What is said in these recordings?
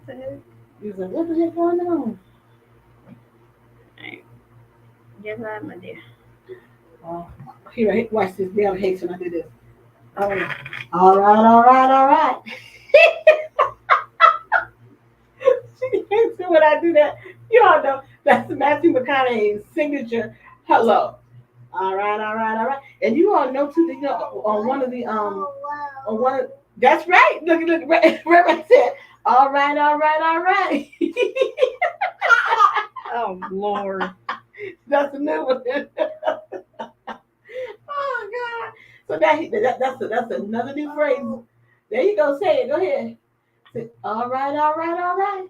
the heck? He was like, what the heck going on? Alright. Yes, I my dear. Oh, here, watch this. Dale hates when I do this. All right. All right, all right, all right. She hates it when I do that. You all know that's Matthew McConaughey's signature hello. All right, all right, all right. And you all know too that on one of the on one of that's right. Look, Red said, all right, all right, all right. Oh Lord. That's a new one. Oh God. So that's another new phrase. There you go. Say it. Go ahead. Say, all right, all right, all right.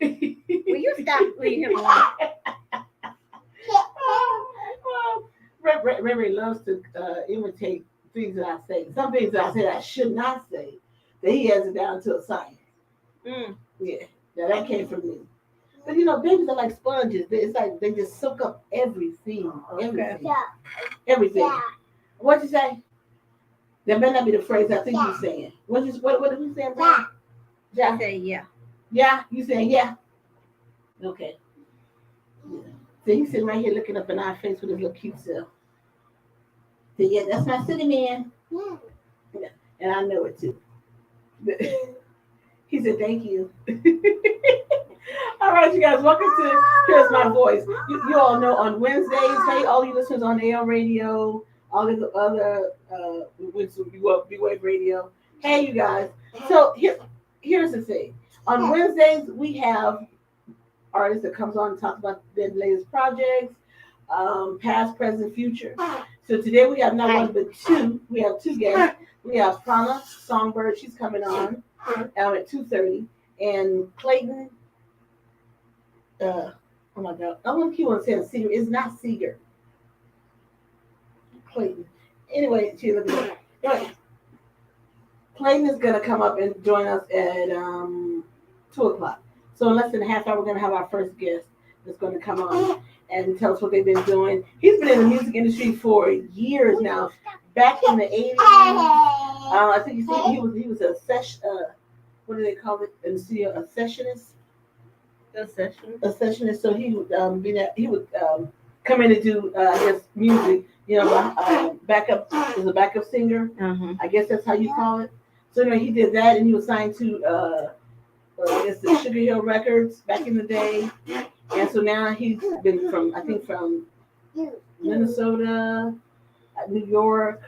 Will you stop leaving him alone? Ray loves to imitate things that I say. Some things that I say I should not say, that he has it down to a science. Mm. Yeah, now that came from me. But you know, babies are like sponges. It's like they just soak up everything, everything, everything. What'd you say? That may not be the phrase I think you're saying. What did you say? Yeah. Say yeah. Yeah, you saying yeah? Okay. Yeah. So he's sitting right here looking up in our face with his little cute self. So yeah, that's my city man. Yeah. And I know it too. He said, thank you. All right, you guys, welcome to Here's My Voice. You all know on Wednesdays, hey, all you listeners on AL Radio, all the other B-Wave Radio. Hey, you guys. So here's the thing. On Wednesdays, we have artists that comes on and talks about their latest projects, past, present, future. So today we have not one but two. We have two guests. We have Prana Songbird. She's coming on at 2:30, and Clayton. Oh my God! I want to keep on saying Seeger. It's not Seeger. Clayton. Anyway, she looked at it. Clayton is gonna come up and join us at 2:00. So in less than a half hour, we're gonna have our first guest that's gonna come on and tell us what they've been doing. He's been in the music industry for years now. Back in the 80s, I think he was a session. What do they call it in the studio? A sessionist. A sessionist. So he would come in and do I guess music. You know, backup as a backup singer. Uh-huh. I guess that's how you call it. So anyway, he did that, and he was signed to I guess the Sugar Hill Records back in the day. And so now he's been from Minnesota, New York,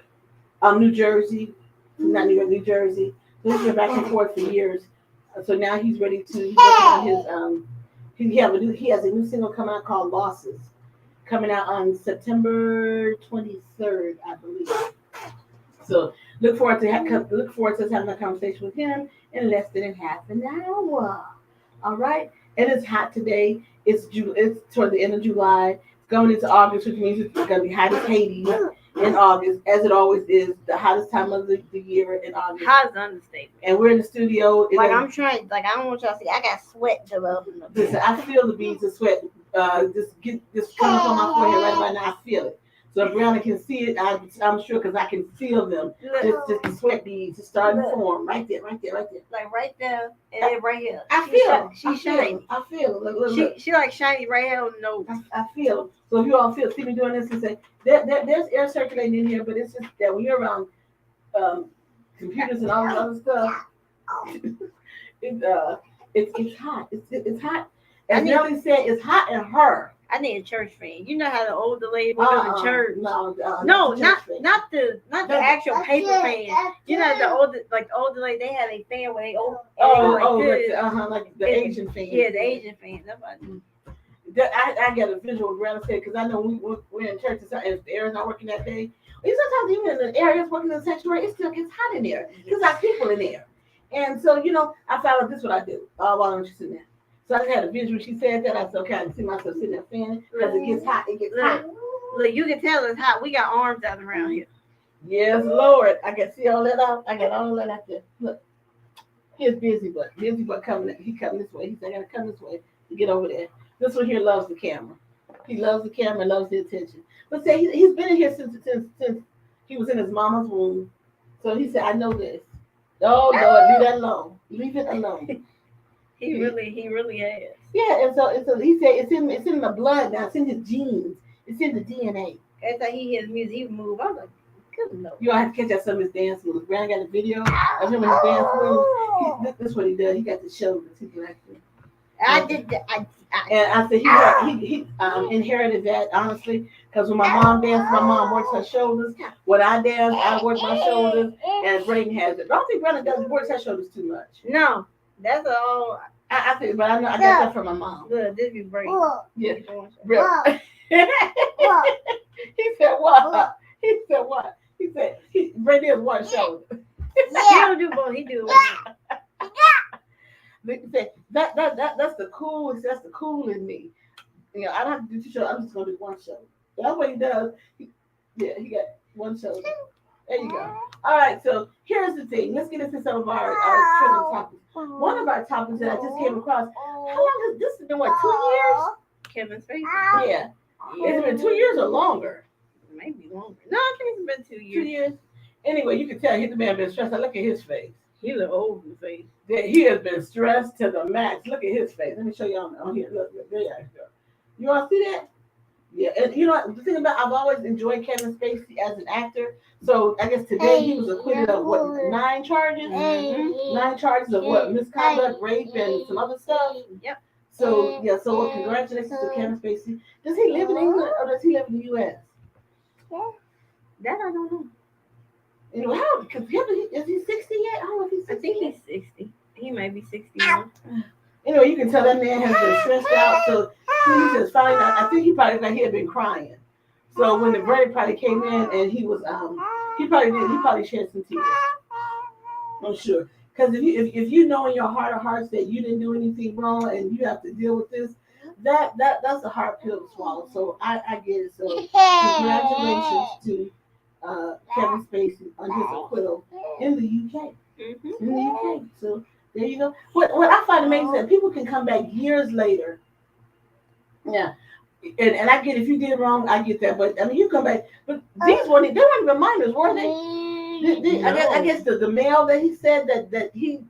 New Jersey, not New York, New Jersey. So he's been back and forth for years. So now he's ready to. He's working on his. He has a new single coming out called Losses, coming out on September 23rd, I believe. So look forward to us having a conversation with him in less than half an hour. All right. It is hot today. It's toward the end of July. It's going into August, which means it's going to be hot as Hades in August, as it always is, the hottest time of the year in August. Hot is understatement. And we're in the studio. I'm trying. I don't want y'all to see. I got sweat developing. Listen, I feel the beads of sweat. Just coming up on my forehead right about now. I feel it. So if Brianna can see it, I'm sure because I can feel them. Just the sweat beads just starting to form right there. Like right there and then right here. I feel it. She's shiny. I feel it. Look. She like shiny right here on the nose. I feel it. So if you all see me doing this and say, there's air circulating in here, but it's just that when you're around computers and all this other stuff, it's hot. It's hot. As Nelly said, it's hot in her. I need a church fan. You know how the older lady would go to church. No, not the actual paper fan. You know the older lady, they have a fan where they like the Asian fan. Yeah, the Asian fan. That's what I do. I get a visual ground say because I know we're in church and if the air is not working that day. Sometimes even in the areas working in the sanctuary, it still gets hot in there because there's people in there. And so I found out this is what I do while I'm just sitting there. So I just had a visual. She said that. I said, okay, I can see myself sitting there fanning because it gets hot. It gets hot. Look, you can tell it's hot. We got arms out around here. Yes, Lord. I can see all that out. I got all that out there. Look, here's Busy Butt. Busy Butt coming. He coming this way. He said, I got to come this way to get over there. This one here loves the camera. He loves the camera, loves the attention. But say he's been in here since he was in his mama's womb. So he said, I know this. Oh, Lord, leave that alone. Leave it alone. He He really has. Yeah, and so he said it's in the blood now. It's in his genes. It's in the DNA. Every time he hears music, he move. I was like, good Lord. You all have to catch out some of his dance moves. Brandon got a video of him and his dance moves. This is what he does. He got the shoulders. He can actually. I did that. And I said he inherited that, honestly, because when my mom danced, my mom works her shoulders. When I dance, I work my shoulders, and Brayden has it. But I don't think Brandon does works her shoulders too much. No, that's all. I think, but I know I got that from my mom. Good, this be great. Yeah, real. He said what? He said what? He said Brayden has one shoulder. He don't do both. He do one. That's the coolest. That's the cool in me. You know, I don't have to do two shows. I'm just gonna do one show. That's what he does. He got one show. There you go. All right. So here's the thing. Let's get into some of our trending topics. One of our topics that I just came across. How long has this been? What, 2 years? Kevin Spacey. Yeah. It's been 2 years or longer. Maybe longer. No, I think it's been 2 years. 2 years. Anyway, you can tell the man been stressed. I look at his face. He look old in the face. He has been stressed to the max. Look at his face. Let me show you on here. Look, there you go. You want to see that? Yeah. And you know what? The thing about I've always enjoyed Kevin Spacey as an actor. So I guess today he was acquitted of what, 9 charges? Mm-hmm. 9 charges of what? Misconduct, rape, and some other stuff. Yep. So yeah. So congratulations to Kevin Spacey. Does he live in England or does he live in the U.S.? That I don't know. Anyway, how? Because is he 60 yet? I don't know if he's 60. I think he's 60. He may be 60 now. Anyway, you can tell that man has been stressed out. So he says finally, I think he had been crying. So when the verdict probably came in and he was he probably shed some tears. I'm sure. Because if you know in your heart of hearts that you didn't do anything wrong and you have to deal with this, that's a hard pill to swallow. So I get it. So congratulations to Kevin Spacey on his acquittal in the UK. Mm-hmm. In the UK. So there you go. What I find amazing is that people can come back years later. Yeah. And I get if you did wrong, I get that. But I mean, you come back. But they weren't even minors, were they? No. I guess the male that he said that he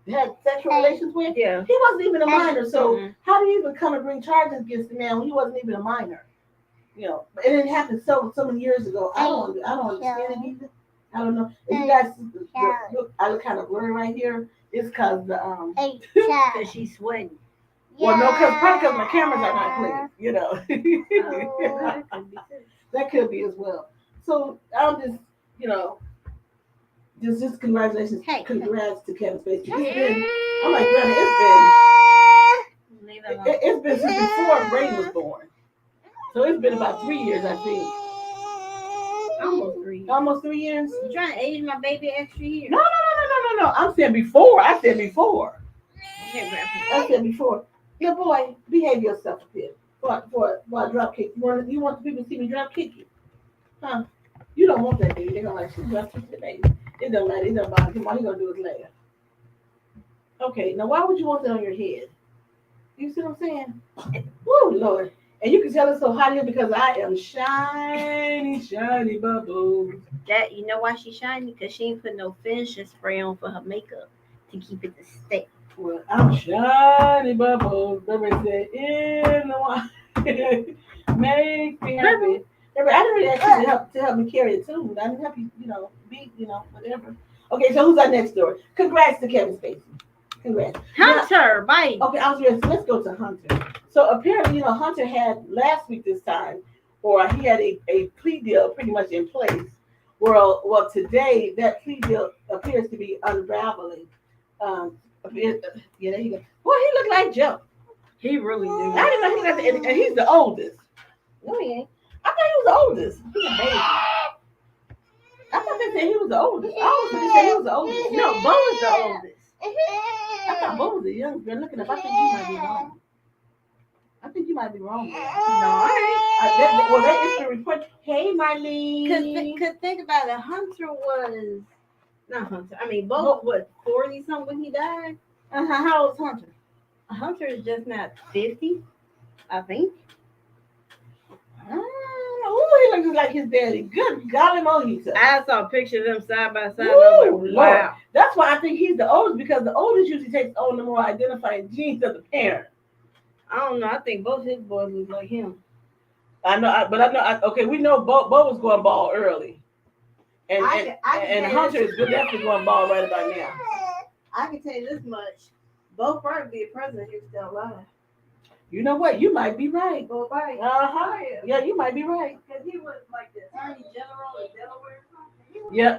had sexual relations with, yeah, he wasn't even a minor. So how do you even come and bring charges against the man when he wasn't even a minor? You know, and it happened so many years ago. I don't understand it either. I don't know. If you guys look, I look kind of blurry right here. It's because because she's sweating. Well, no, probably because my cameras are not clear. You know, that could be as well. So I'm just, you know, just congratulations, congrats to Kevin Spacey. It's been, I'm like, it's been since before Brayden was born. So it's been about 3 years, I think. Almost 3 years. You trying to age my baby extra year? No. I'm saying before. I said before. Yeah, boy, behave yourself a bit. For a drop kick. You want the people to see me drop kick you? Huh? You don't want that baby. They're gonna like, she drop kick the baby. It don't matter. It don't bother him. All he gonna do is laugh. Okay, now why would you want that on your head? You see what I'm saying? Woo, Lord. And you can tell it's so hot here because I am shiny bubbles. That you know why she's shiny? Because she ain't put no finishing spray on for her makeup to keep it to stay. Well, I'm shiny bubbles. Baby said in the water. Make me happy. I didn't really ask you to help me carry it too. I didn't help you, whatever. Okay, so who's our next story? Congrats to Kevin Spacey. Congrats. Hunter, bye. Okay, I was ready. So let's go to Hunter. So apparently, Hunter had last week this time, or he had a plea deal pretty much in place. Well, today that plea deal appears to be unraveling. Yeah, there you go. Boy, he looked like Joe. He really do. I didn't know he was, and he's the oldest. No, he ain't. I thought he was the oldest. He's a baby. I thought they said he was the oldest. Oh, so they said he was the oldest. No, Bo was the oldest. I thought Bo was the youngest. Girl, looking up, I think you might be wrong. No, it's been reported. Hey, Marlene. Because think about it. Hunter was not Hunter. I mean, Bo was what 40 something when he died. How old is Hunter? Hunter is just not 50, I think. he looks like his daddy. Good golly mojito. I saw a picture of them side by side. Woo, I was like, wow. Lord. That's why I think he's the oldest, because the oldest usually takes on the more identifying genes of the parent. I don't know. I think both his boys look like him. I know. Okay, we know Bo was going ball early, and Hunter is definitely going ball right about now. I can tell you this much: Bo probably be a president if he was still alive. You know what? You might be right. Bo Biden. Yeah, you might be right. Because he was like the attorney general in Delaware.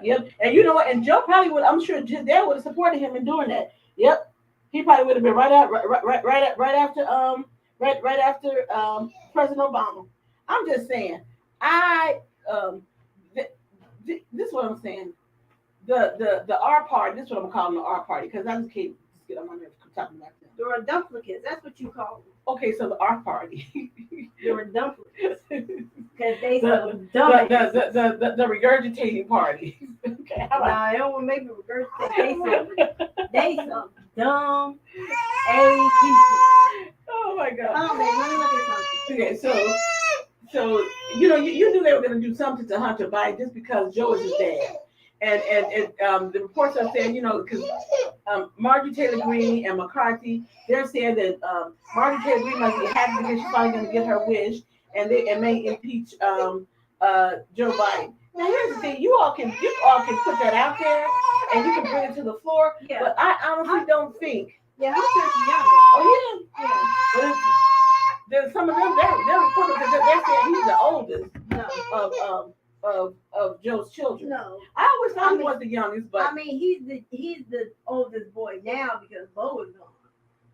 Yep. And you know what? And Joe probably would. I'm sure his dad would have supported him in doing that. Yep. He probably would have been right after President Obama. I'm just saying. This is what I'm saying. The R party. This is what I'm calling the R party, because I just can't get on my nerves talking about them. The reduplicates. That's what you call them. Okay, so the R party. The reduplicates. Because they some the regurgitating party. Okay. Nah, I don't want to make me regurgitate. They some dumb A people. Oh my God. Oh man, let me look at something. Okay, so you knew they were going to do something to Hunter Biden just because Joe is his dad. And the reports are saying, because Marjorie Taylor Greene and McCarthy, they're saying that Marjorie Taylor Greene might be happy because she's finally going to get her wish, and may impeach Joe Biden. Now here's the thing: you all can put that out there, and you can bring it to the floor. Yeah. But I honestly don't think. Yeah, Hunter's younger. Oh yeah. Yeah. But there's some of them they're reporting because they're saying he's the oldest of Joe's children. No, I always thought he was the youngest, but I mean he's the oldest boy now because Bo is gone.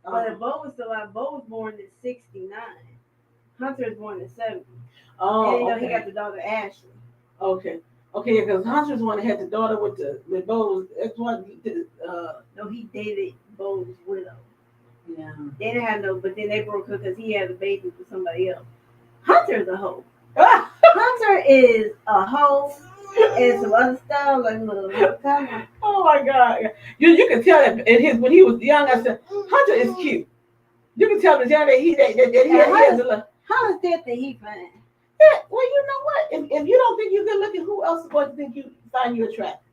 But if Bo was still alive, Bo was born in '69. Hunter was born in '70. Oh, and he got the daughter Ashley. Okay, because Hunter's the one that had the daughter with Bo's ex-wife. No, he dated Bo's widow. Yeah. They didn't have no, but then they broke up because he had a baby with somebody else. Hunter's a hoe. Hunter is a hoe and some other stuff like Oh my God! You can tell that when he was young. I said Hunter is cute. You can tell that he has a look. Hunter still think he fine. Yeah, well, you know what? If you don't think you're good looking, who else is going to think you find you attractive?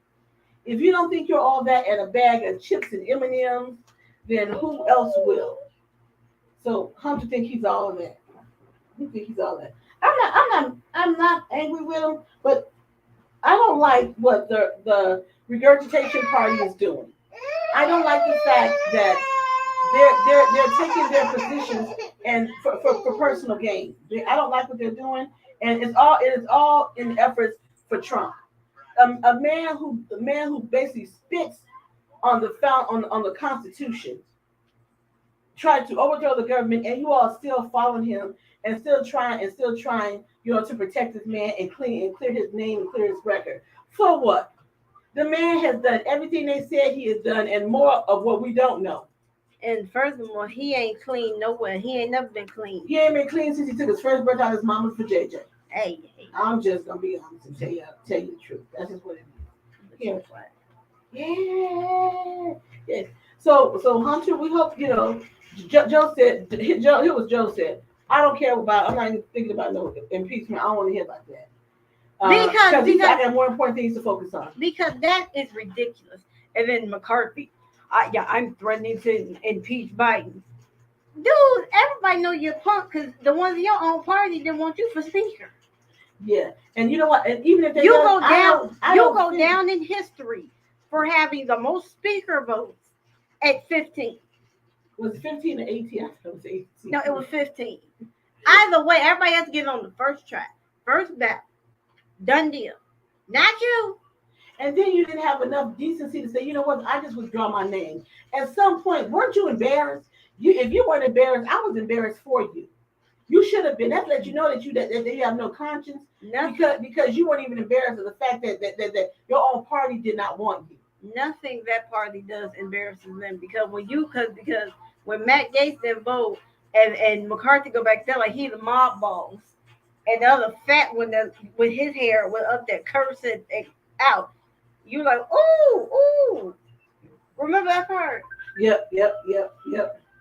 If you don't think you're all that and a bag of chips and M&Ms, then who else will? So Hunter think he's all of that. He think he's all that. I'm not angry with him, but I don't like what the regurgitation party is doing. I don't like the fact that they're taking their positions and for personal gain. I don't like what they're doing, and it is all in efforts for Trump. A man who basically spits on the Constitution, tried to overthrow the government, and you all still following him and still trying, to protect this man and clear his name and clear his record. For what? The man has done everything they said he has done and more of what we don't know. And furthermore, he ain't clean nowhere. He ain't never been clean. He ain't been clean since he took his first breath out of his mama's for JJ. Hey. I'm just gonna be honest and tell you the truth. That's just what it is. Yeah. So Hunter, we hope Joe said. Here was Joe said. I don't care about. I'm not even thinking about no impeachment. I don't want to hear about that. Because he's got more important things to focus on. Because that is ridiculous. And then McCarthy. I'm threatening to impeach Biden. Dude, everybody know you're punk because the ones in your own party didn't want you for speaker. Yeah, and you know what? And even if they go down in history for having the most speaker votes at 15. Was it 15 or 18? I thought it was 18. No, it was 15. Either way, everybody has to get on the first track, first ballot. Done deal. Not you. And then you didn't have enough decency to say, you know what, I just withdraw my name. At some point, weren't you embarrassed? If you weren't embarrassed, I was embarrassed for you. You should have been. That let you know that you have no conscience. Because you weren't even embarrassed of the fact that your own party did not want you. Nothing that party does embarrasses them because when Matt Gaetz then vote and McCarthy go back there like he the mob boss and the other fat one with his hair was up there cursing out. You like, ooh. Remember that part? Yep.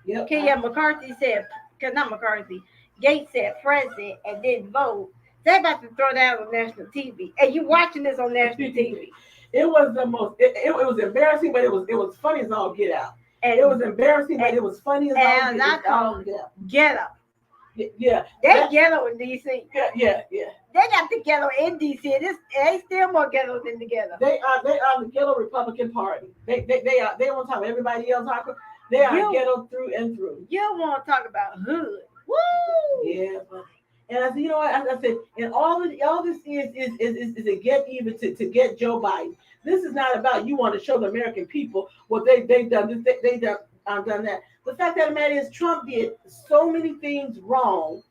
Okay, yeah, McCarthy said, because not McCarthy, Gates said president and didn't vote. They about to throw down on national TV, and you watching this on national TV. It was the most. It was embarrassing, but it was funny as all get out. And It was embarrassing, but it was funny as all get out. Ghetto. Yeah. They ghetto in DC. Yeah. They got the ghetto in DC. They still more ghetto than the ghetto. They are the ghetto Republican Party. They are. They on top of everybody else. They are ghetto through and through. You want to talk about hood? Woo! Yeah, but. And I said, you know what? I said, and all this is to get even to get Joe Biden. This is not about you want to show the American people what they've done. They done that. The fact that the matter is, Trump did so many things wrong,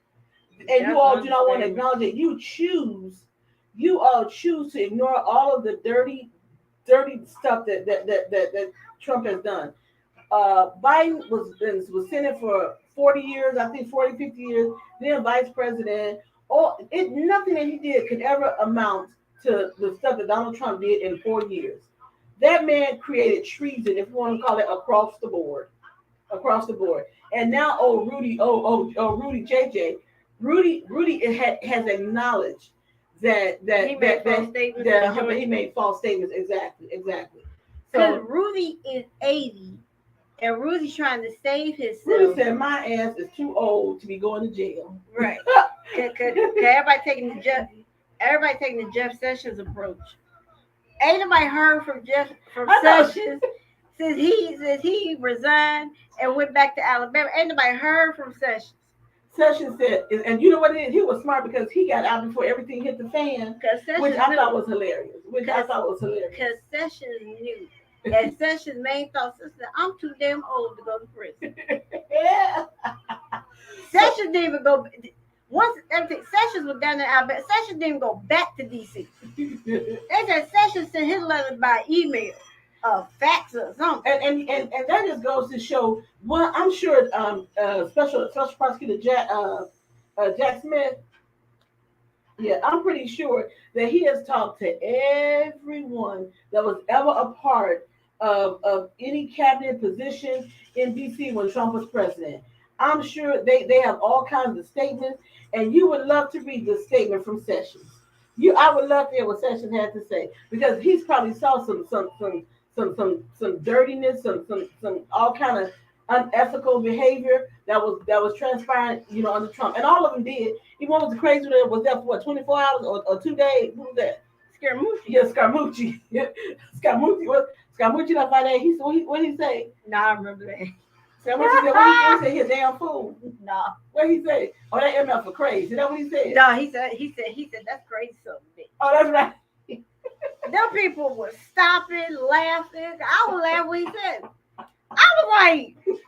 and you all do not want to acknowledge it. You all choose to ignore all of the dirty stuff that Trump has done. Biden was Senate for 40 years, I think 40, 50 years, then vice president. Nothing that he did could ever amount to the stuff that Donald Trump did in 4 years. That man created treason, if you want to call it, across the board. And now, Rudy JJ, Rudy has acknowledged that he made false statements. Exactly. So Rudy is 80. And Rudy's trying to save himself. Rudy said, "My ass is too old to be going to jail." Right. Cause everybody taking the Jeff Sessions approach. Ain't nobody heard from Sessions since he resigned and went back to Alabama. Ain't nobody heard from Sessions. Sessions said, and you know what it is? He was smart because he got out before everything hit the fan, which I thought was hilarious. Because Sessions knew. And Sessions' main thought was, I'm too damn old to go to prison. Yeah. Sessions didn't even go. Once everything, Sessions was down there, Alabama. Sessions didn't even go back to D.C. They said Sessions sent his letters by email, fax or something. And that just goes to show. Well, I'm sure Special Prosecutor Jack Smith. Yeah, I'm pretty sure that he has talked to everyone that was ever a part of any cabinet position in D.C. when Trump was president. I'm sure they have all kinds of statements, and you would love to read the statement from Sessions. I would love to hear what Sessions had to say, because he's probably saw some dirtiness, some all kind of unethical behavior that was transpiring, under Trump, and all of them did. Even one was the crazy one was there for what, 24 hours or 2 days. Who was that? Scaramucci. Yeah, Scaramucci. Scaramucci left by that. What did he say? Nah, I remember that. Scaramucci said, what he said? He a damn fool. Nah. What he say? Oh, that MF for crazy. Is that what he said? No, he said that's crazy something. Oh, that's right. Them people were stopping, laughing. I was laughing when he said it. I was like,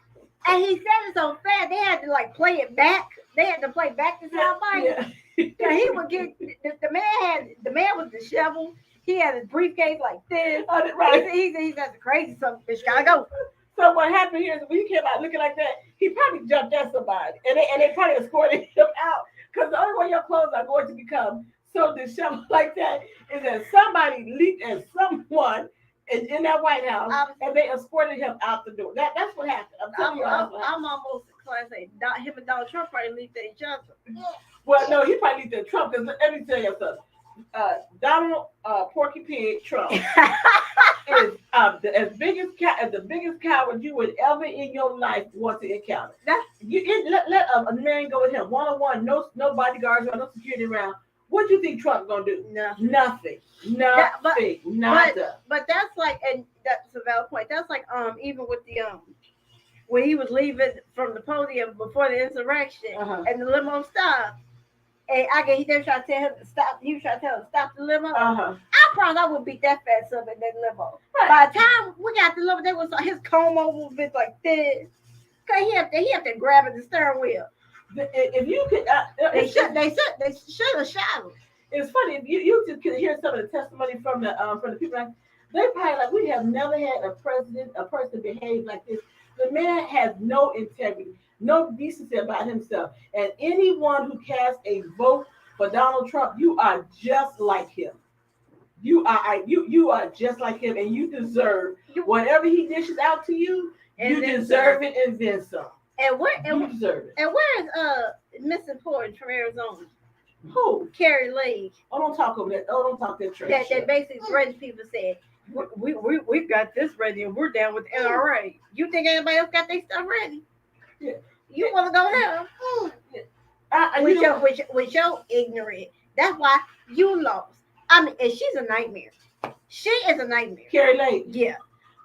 and he said it so fast, they had to like play it back. They had to play back the soundbite. Yeah. He would get the man was disheveled. He had his briefcase like this. Oh, right. He said that's crazy something. Bitch, gotta go. So what happened here is when he came out looking like that, he probably jumped at somebody, and they probably escorted him out, because the only way your clothes are going to become so disheveled like that is that somebody leaped at someone in that White House, and they escorted him out the door. That's what happened. I'm almost inclined to say him and Donald Trump probably leaped at each other. Well, no, he probably leaped at Trump, because let me tell you something. Donald Porky Pig Trump is the biggest coward you would ever in your life want to encounter. Let a man go with him one-on-one, no bodyguards or no security around. What do you think Trump's gonna do? Nothing. Nada. But that's like, and that's a valid point. That's like even with the when he was leaving from the podium before the insurrection, and the limo stopped. And they were trying to tell him to stop. He was trying to tell him to stop the limo. I promise I would beat that fat up in that limo. Right. By the time we got the limo, his comb over bit like this. Cause he had to grab at the steering wheel. If you could, they should have shot him. It's funny if you could hear some of the testimony from the people. They probably like, we have never had a person behave like this. The man has no integrity, no decency about himself. And anyone who casts a vote for Donald Trump, you are just like him. You are just like him, and you deserve whatever he dishes out to you. You deserve it, and then some. And where is Mrs. Portage from Arizona? Who? Carrie Lake. Oh, don't talk over that. Oh, don't talk that trash. That basically threatened people said, we've got this ready and we're down with NRA. You think anybody else got their stuff ready? Yeah. You want to go there? With your ignorant. That's why you lost. I mean, and she's a nightmare. She is a nightmare. Carrie Lake. Yeah.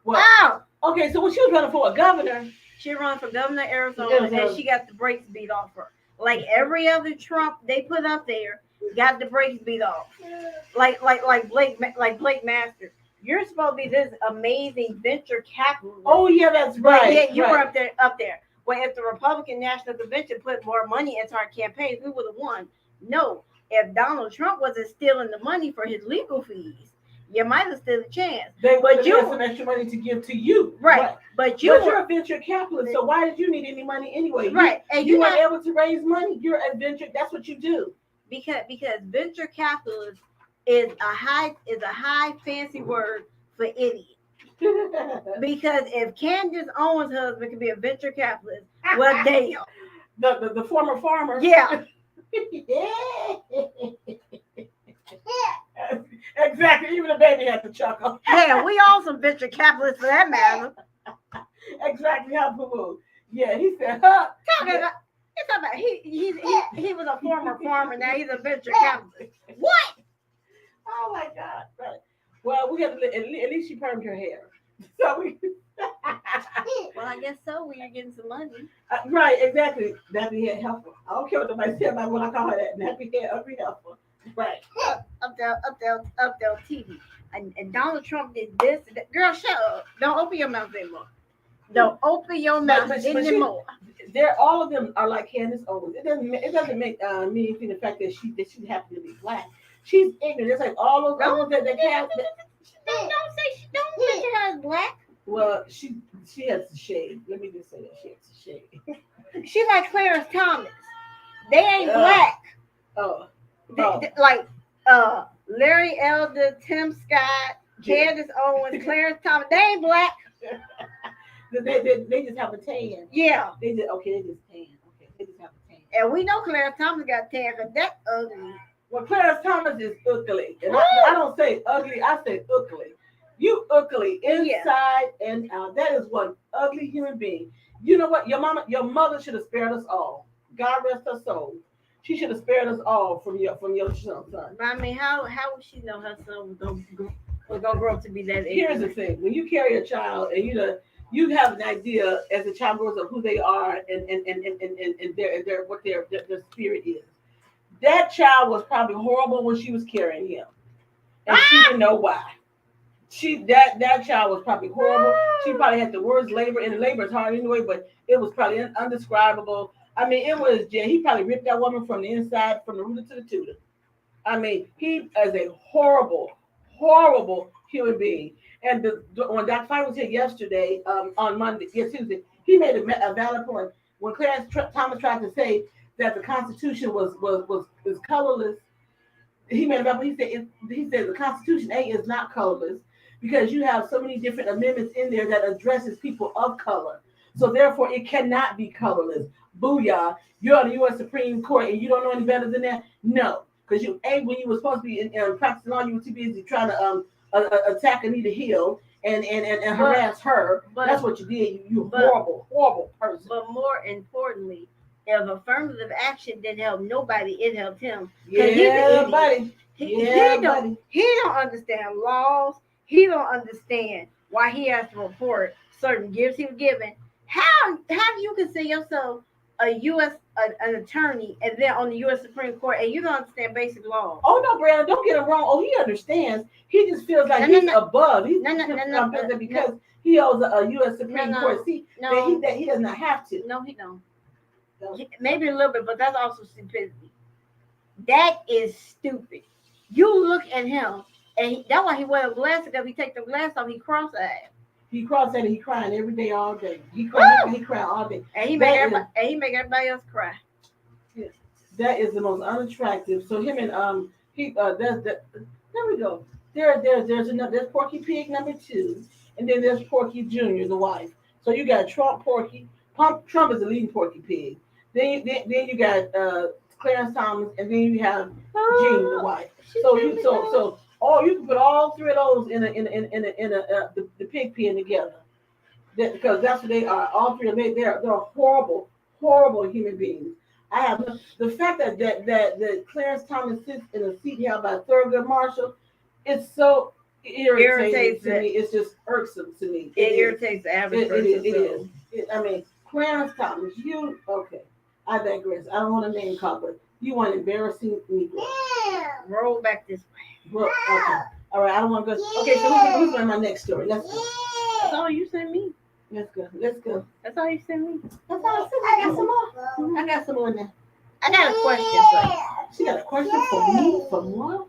Well, okay, so when she was running for a governor. She ran for governor of Arizona and she got the brakes beat off her. Like every other Trump they put up there, got the brakes beat off. Like Blake Masters. You're supposed to be this amazing venture capitalist. Oh yeah, that's right. But yeah, you were up there. Well, if the Republican National Convention put more money into our campaigns, we would have won. No, if Donald Trump wasn't stealing the money for his legal fees, you might have stood a chance. They would have some extra money to give to you. Right. But you're a venture capitalist, so why did you need any money anyway? Right. And you weren't able to raise money. You're a venture. That's what you do. Because venture capitalist is a high fancy word for idiot. Because if Candace Owens' husband could be a venture capitalist, well, damn. The former farmer. Yeah. Exactly. Even the baby had to chuckle. Yeah, we all some venture capitalists for that matter. Exactly how boo. Yeah, he said, huh? He was a former farmer. Now he's a venture capitalist. What? Oh my God! Right. Well, we have at least she permed her hair. So we. Well, I guess so. When you're getting some money. Right. Exactly. Nappy head helper. I don't care what nobody said about when I call her that. Nappy head, ugly helper. Right. Up there, TV. And Donald Trump did this. Girl, shut up. Don't open your mouth anymore. Don't open your mouth anymore. All of them are like Candace Owens. It doesn't make me anything the fact that she happened to be black. She's ignorant. It's like all of those that they have. Don't mention her as black. Well, she has a shade. Let me just say that she has a shade. She's like Clarence Thomas. They ain't black. Like Larry Elder, Tim Scott, Candace Owens, Clarence Thomas. They ain't black. They just have a tan. Yeah. They just tan. Okay, they just have a tan. And we know Clarence Thomas got tan because that's ugly. Well, Clarence Thomas is ugly. And I don't say ugly, I say ugly. You ugly inside and out. That is one ugly human being. You know what? Your mother should have spared us all. God rest her soul. She should have spared us all from your son. I mean, how would she know her son was gonna grow up to be that age? Here's the thing: when you carry a child and you have an idea as the child grows up who they are and their what their spirit is. That child was probably horrible when she was carrying him, and she didn't know why. That child was probably horrible. She probably had the worst labor, and labor is hard anyway, but it was probably undescribable. I mean, he probably ripped that woman from the inside, from the rooter to the tutor. I mean, he is a horrible, horrible human being. And when Dr. Fight was here yesterday, on Tuesday, he made a valid point. When Clarence Thomas tried to say that the Constitution was colorless, he made a valid point. He said the Constitution is not colorless because you have so many different amendments in there that addresses people of color. So therefore, it cannot be colorless. Booyah! You're on the U.S. Supreme Court and you don't know any better than that? No, because when you were supposed to be practicing law, you were too busy trying to attack Anita Hill and harass her. That's what you did. You horrible person. But more importantly, if affirmative action didn't help nobody, it helped him. Yeah, buddy. He don't understand laws. He don't understand why he has to report certain gifts he was given. How you consider yourself a an attorney and then on the U.S. Supreme Court and you don't understand basic laws? Oh no, Brandon, don't get it wrong. Oh, he understands. He just feels like he's above. He's because he owes a U.S. Supreme Court seat that he does not have to. No, he don't. Maybe a little bit, but that's also stupidity. That is stupid. You look at him, and that's why he wears glasses. Because if he take the glasses off, he cross-eyed. He cross-eyed and he crying every day, all day. He crying all day, and he make everybody else cry. Yeah. That is the most unattractive. So him and there we go. There's Porky Pig number 2, and then there's Porky Jr. the wife. So you got Trump Porky. Trump is the leading Porky Pig. Then you got Clarence Thomas, and then you have Jean, the Oh, wife. she So sent you me so that. so all you can put all three of those in a the pig pen together. Because that's what they are. All three of them, they're horrible, horrible human beings. I have the fact that Clarence Thomas sits in a seat held by Thurgood Marshall. It's so irritating Irritates to me. it. It's just irksome to me. It It is. irritates the average It is. person. It is. So I mean, Clarence Thomas, you okay? I digress. I don't want to name call, but you want embarrassing Negro. roll back this way. Well, okay. All right. I don't want to go. Okay. So who's going to my next story? Let's go. That's all you sent me. Let's go. Let's go. That's all you sent me. That's all I said. I got some more. I got some more now. I got a question for you. She got a question for me? For what?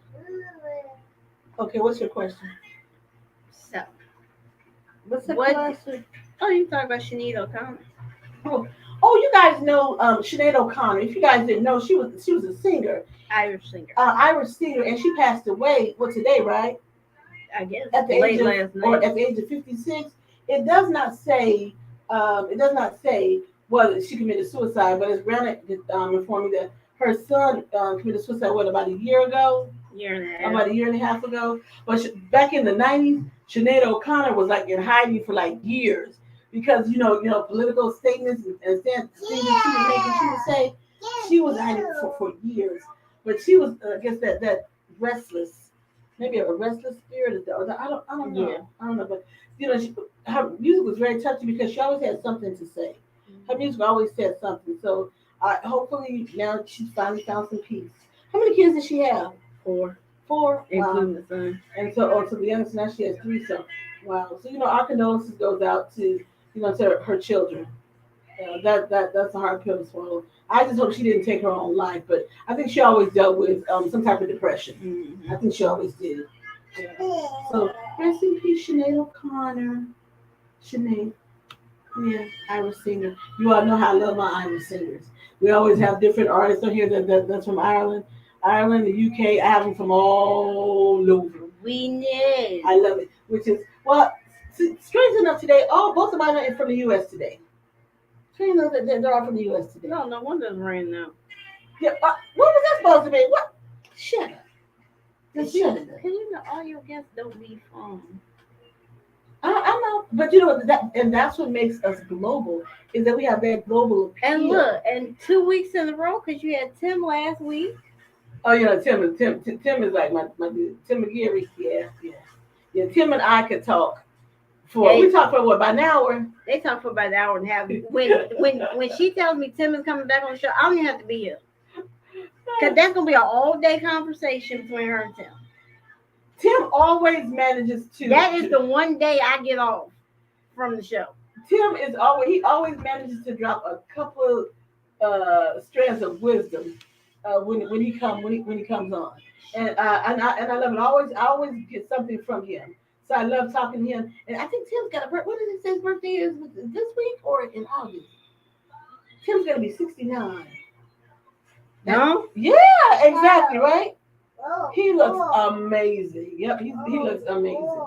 Okay, what's your question? So, What's the What- question? oh, you talk about Sinead O'Connor. Oh, you guys know Sinead O'Connor. If you guys didn't know, she was a singer, Irish singer. Irish singer, and she passed away. Well, today, right? I guess At the late age last of, or night. at the age of 56. It does not say. It does not say whether she committed suicide, but it's granted informed me that her son committed suicide. What, about a year ago? Year and a half. About a year and a half ago. But back in the 90s, Sinead O'Connor was like in hiding for like years because political statements and things she was making. She would say she was hiding for years, but she was I guess that restless, maybe a restless spirit. Or I don't know. Yeah. I don't know, but her music was very touching because she always had something to say. Her music always said something. So hopefully now she's finally found some peace. How many kids does she have? 4, 4. Wow. including the son. And so the youngest now she has 3. So wow. So our condolences goes out to to her children. That's a hard pill to swallow. I just hope she didn't take her own life, but I think she always dealt with some type of depression. Mm-hmm. I think she always did. Yeah. So rest in peace, Sinead O'Connor. Sinead. Yeah, Irish singer. You all know how I love my Irish singers. We always have different artists on here that's from Ireland, the UK. I have them from all over. We know. I love it. Which is strange enough today. Both of mine are from the US today. Strange enough that they're all from the US today. No wonder it's raining now. Yeah. What was that supposed to be? What? Shut up. Just shut it up. Because all your guests don't be from. I know, but that's what makes us global is that we have that global appeal. And look, and 2 weeks in a row, because you had Tim last week. Oh yeah, Tim is like my dude. Tim McGeary. Yeah. Tim and I could talk we talked for what, about an hour? They talk for about an hour and a half. When she tells me Tim is coming back on the show, I don't even have to be here. Because that's going to be an all-day conversation between her and Tim. Tim always manages to. That is the one day I get off from the show. Tim always manages to drop a couple of strands of wisdom when he comes on, and I love it. I always get something from him. So I love talking to him. And I think Tim's got a birthday. What did he say his birthday is this week or in August? Tim's gonna be 69. No? Yeah, exactly, right? He looks amazing. Yep, he looks amazing.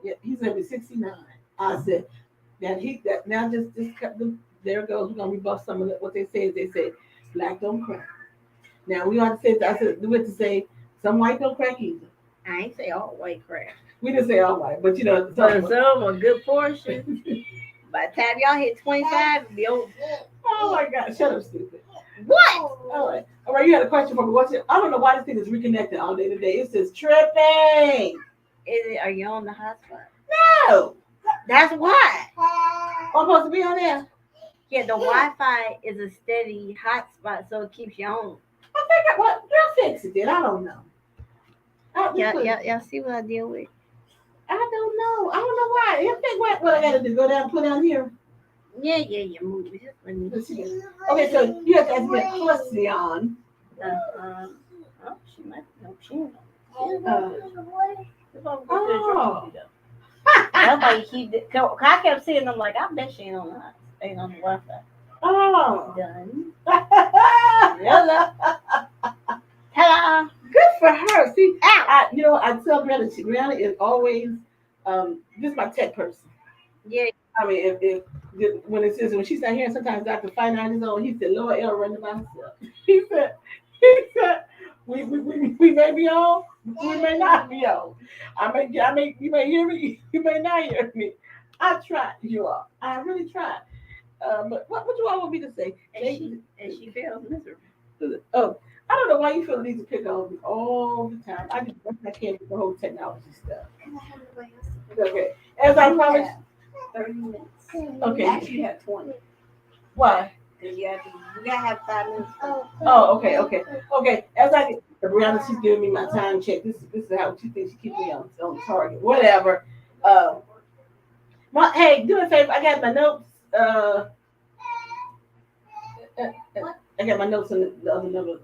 Yeah, he's gonna be 69. I said that now just there goes. We're gonna rebuff some of what they say. They say black don't crack. Now we ought to say we have to say some white don't crack either. I ain't say all white crack. We didn't say all white, but some a good portion. By the time y'all hit 25, it'll be over. Oh my God! Shut up, stupid. What? All right. You had a question for me. I don't know why this thing is reconnected all day today. It's just tripping. Are you on the hotspot? No. That's why. I'm supposed to be on there. Yeah, the Wi-Fi is a steady hotspot, so it keeps you on. I think they'll fix it. Then I don't know. Y'all see what I deal with? I don't know. I don't know why. You think what I gotta do? Go down, put down here. Yeah. Move it. Just let me. Let's see. Okay, so you have to ask me a question. Oh, she might. No, she ain't. Oh. That's why you keep it. I kept seeing them like, I bet she ain't on the Wi-Fi. Oh. Done. Ta-da. Good for her. See, I tell Brianna is always this is my tech person. Yeah. I mean, if when she's not here, sometimes Dr. Fine on his own, he said, Lord, L running by himself. He said, He said, we may be on, we may not be on. You may hear me, you may not hear me. I tried, you all. I really tried. But what you all want me to say? And she feels miserable. Oh, I don't know why you feel the need to pick on me all the time. I just I can't with the whole technology stuff. Okay. As I promised. 30 minutes. Okay. Actually, you have 20. Why? Because you gotta have 5 minutes. Oh, okay. As I get, Brianna, she's giving me my time check. This is how she thinks she keeps me on target. Whatever. Hey, do me a favor. I got my notes. I got my notes on the other number.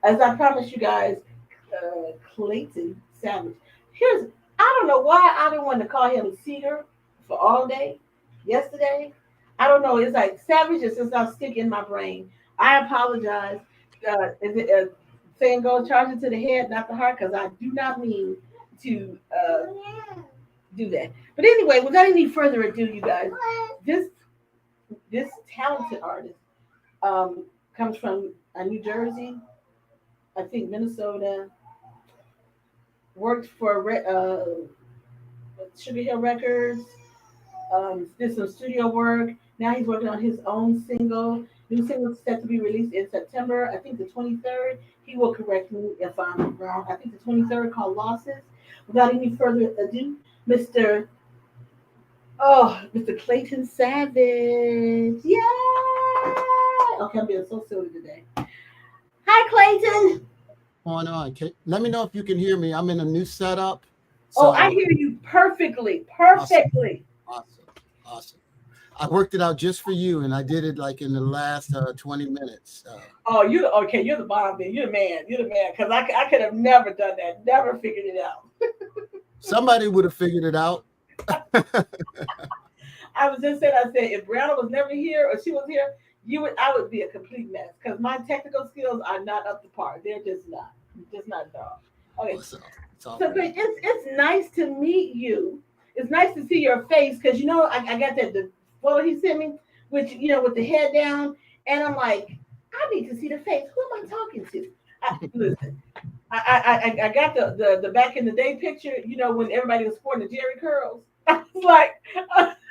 As I promised you guys, Clayton Savage. I don't know why I didn't want to call him Cedar for all day yesterday. I don't know. It's like Savage is just not sticking in my brain. I apologize. Is it saying go charge it to the head, not the heart? Because I do not mean to do that. But anyway, without any further ado, you guys, this talented artist comes from New Jersey, I think Minnesota. Worked for Sugar Hill Records. Did some studio work. Now he's working on his own single. New single is set to be released in September. I think the 23rd. He will correct me if I'm wrong. I think the 23rd, called Losses. Without any further ado, Mr. Clayton Savage. Yeah. Okay, I'm being so silly today. Hi, Clayton. Going on. Let me know if you can hear me. I'm in a new setup. So, I hear you perfectly. Perfectly. Awesome. I worked it out just for you, and I did it like in the last 20 minutes. You're okay. You're the bomb, man. You're the man. Because I could have never done that. Never figured it out. Somebody would have figured it out. I was just saying. I said if Brianna was never here or she was here, I would be a complete mess because my technical skills are not up to par. They're just not at all. Okay. It's nice to meet you. It's nice to see your face because I got the photo he sent me with with the head down, and I'm like, I need to see the face. Who am I talking to? Listen, I got the back in the day picture. When everybody was sporting the Jerry curls. I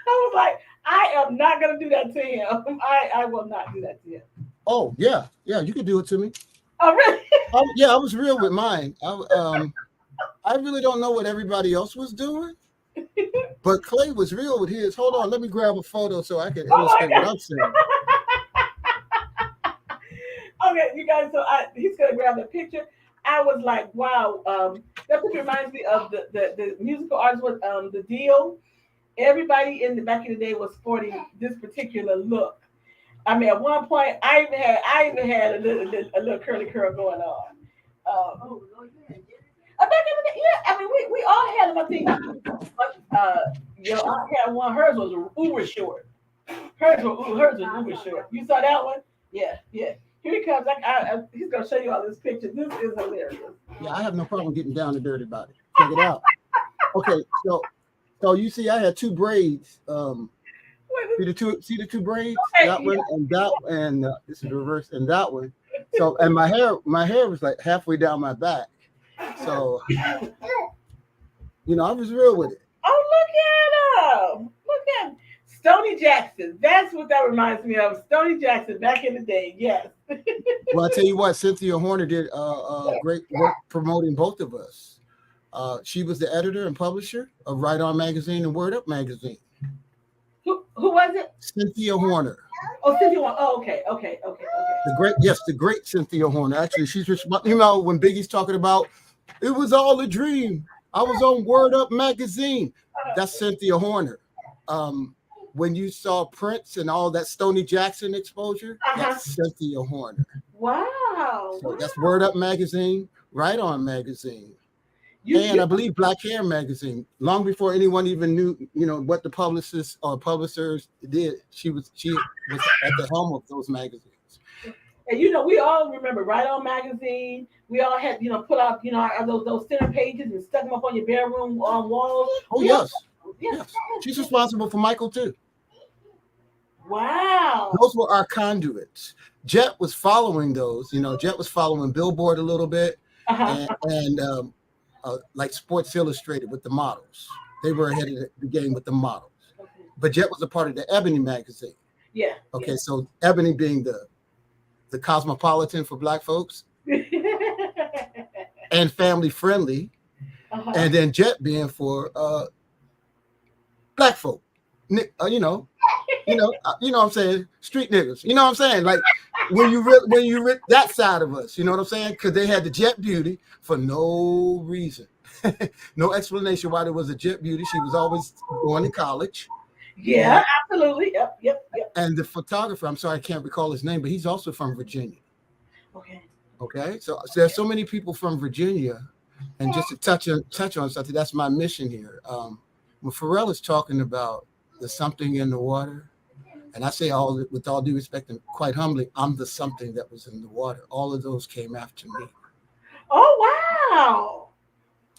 was like, I am not gonna do that to him. I will not do that to him. Oh yeah, you can do it to me. Oh really? Yeah, I was real with mine. I really don't know what everybody else was doing, but Clay was real with his. Hold on, let me grab a photo so I can illustrate what I'm saying. Okay, you guys. So he's gonna grab the picture. I was like, wow. That picture reminds me of the musical artist with the Deal. Everybody back in the day was sporting this particular look. I mean, at one point, I even had a little curly curl going on. Back in the day, yeah. I mean, we all had them. I think. I had one. Hers was uber short. Hers was uber short. You saw that one? Yeah. Here he comes. He's gonna show you all this picture. This is hilarious. Yeah, I have no problem getting down and dirty about it. Check it out. Okay, so you see, I had two braids. See the two braids? That one and that, and this is the reverse, and that one. So, and my hair was like halfway down my back. So, I was real with it. Oh, look at him! Look at him. Stoney Jackson. That's what that reminds me of. Stoney Jackson back in the day. Yes. Well, I tell you what, Cynthia Horner did great work promoting both of us. She was the editor and publisher of Right On Magazine and Word Up Magazine. Who was it? Cynthia Horner. Oh, Cynthia Horner. Oh, okay. The great Cynthia Horner. Actually, she's responsible. When Biggie's talking about it was all a dream. I was on Word Up Magazine. That's Cynthia Horner. When you saw Prince and all that Stoney Jackson exposure, that's Cynthia Horner. Wow. So that's Word Up Magazine, Right On Magazine. I believe Black Hair Magazine. Long before anyone even knew, what the publicists or publishers did, she was at the helm of those magazines. And we all remember Right On Magazine. We all had, put out, those center pages and stuck them up on your bedroom walls. Oh yes. She's responsible for Michael too. Wow. Those were our conduits. Jet was following those. Jet was following Billboard a little bit, and like Sports Illustrated with the models. They were ahead of the game with the models. Okay. But Jet was a part of the Ebony magazine. Yeah. Okay, so Ebony being the cosmopolitan for Black folks and family friendly, and then Jet being for Black folk. What I'm saying, street niggas. You know what I'm saying, like when you read that side of us. You know what I'm saying, because they had the Jet Beauty for no reason, no explanation why there was a Jet Beauty. She was always going to college. Yeah, absolutely. Yep. And the photographer, I'm sorry, I can't recall his name, but he's also from Virginia. Okay. So there's so many people from Virginia, and just to touch on something, that's my mission here. When Pharrell is talking about the something in the water, and I say with all due respect and quite humbly, I'm the something that was in the water. All of those came after me. Oh, wow.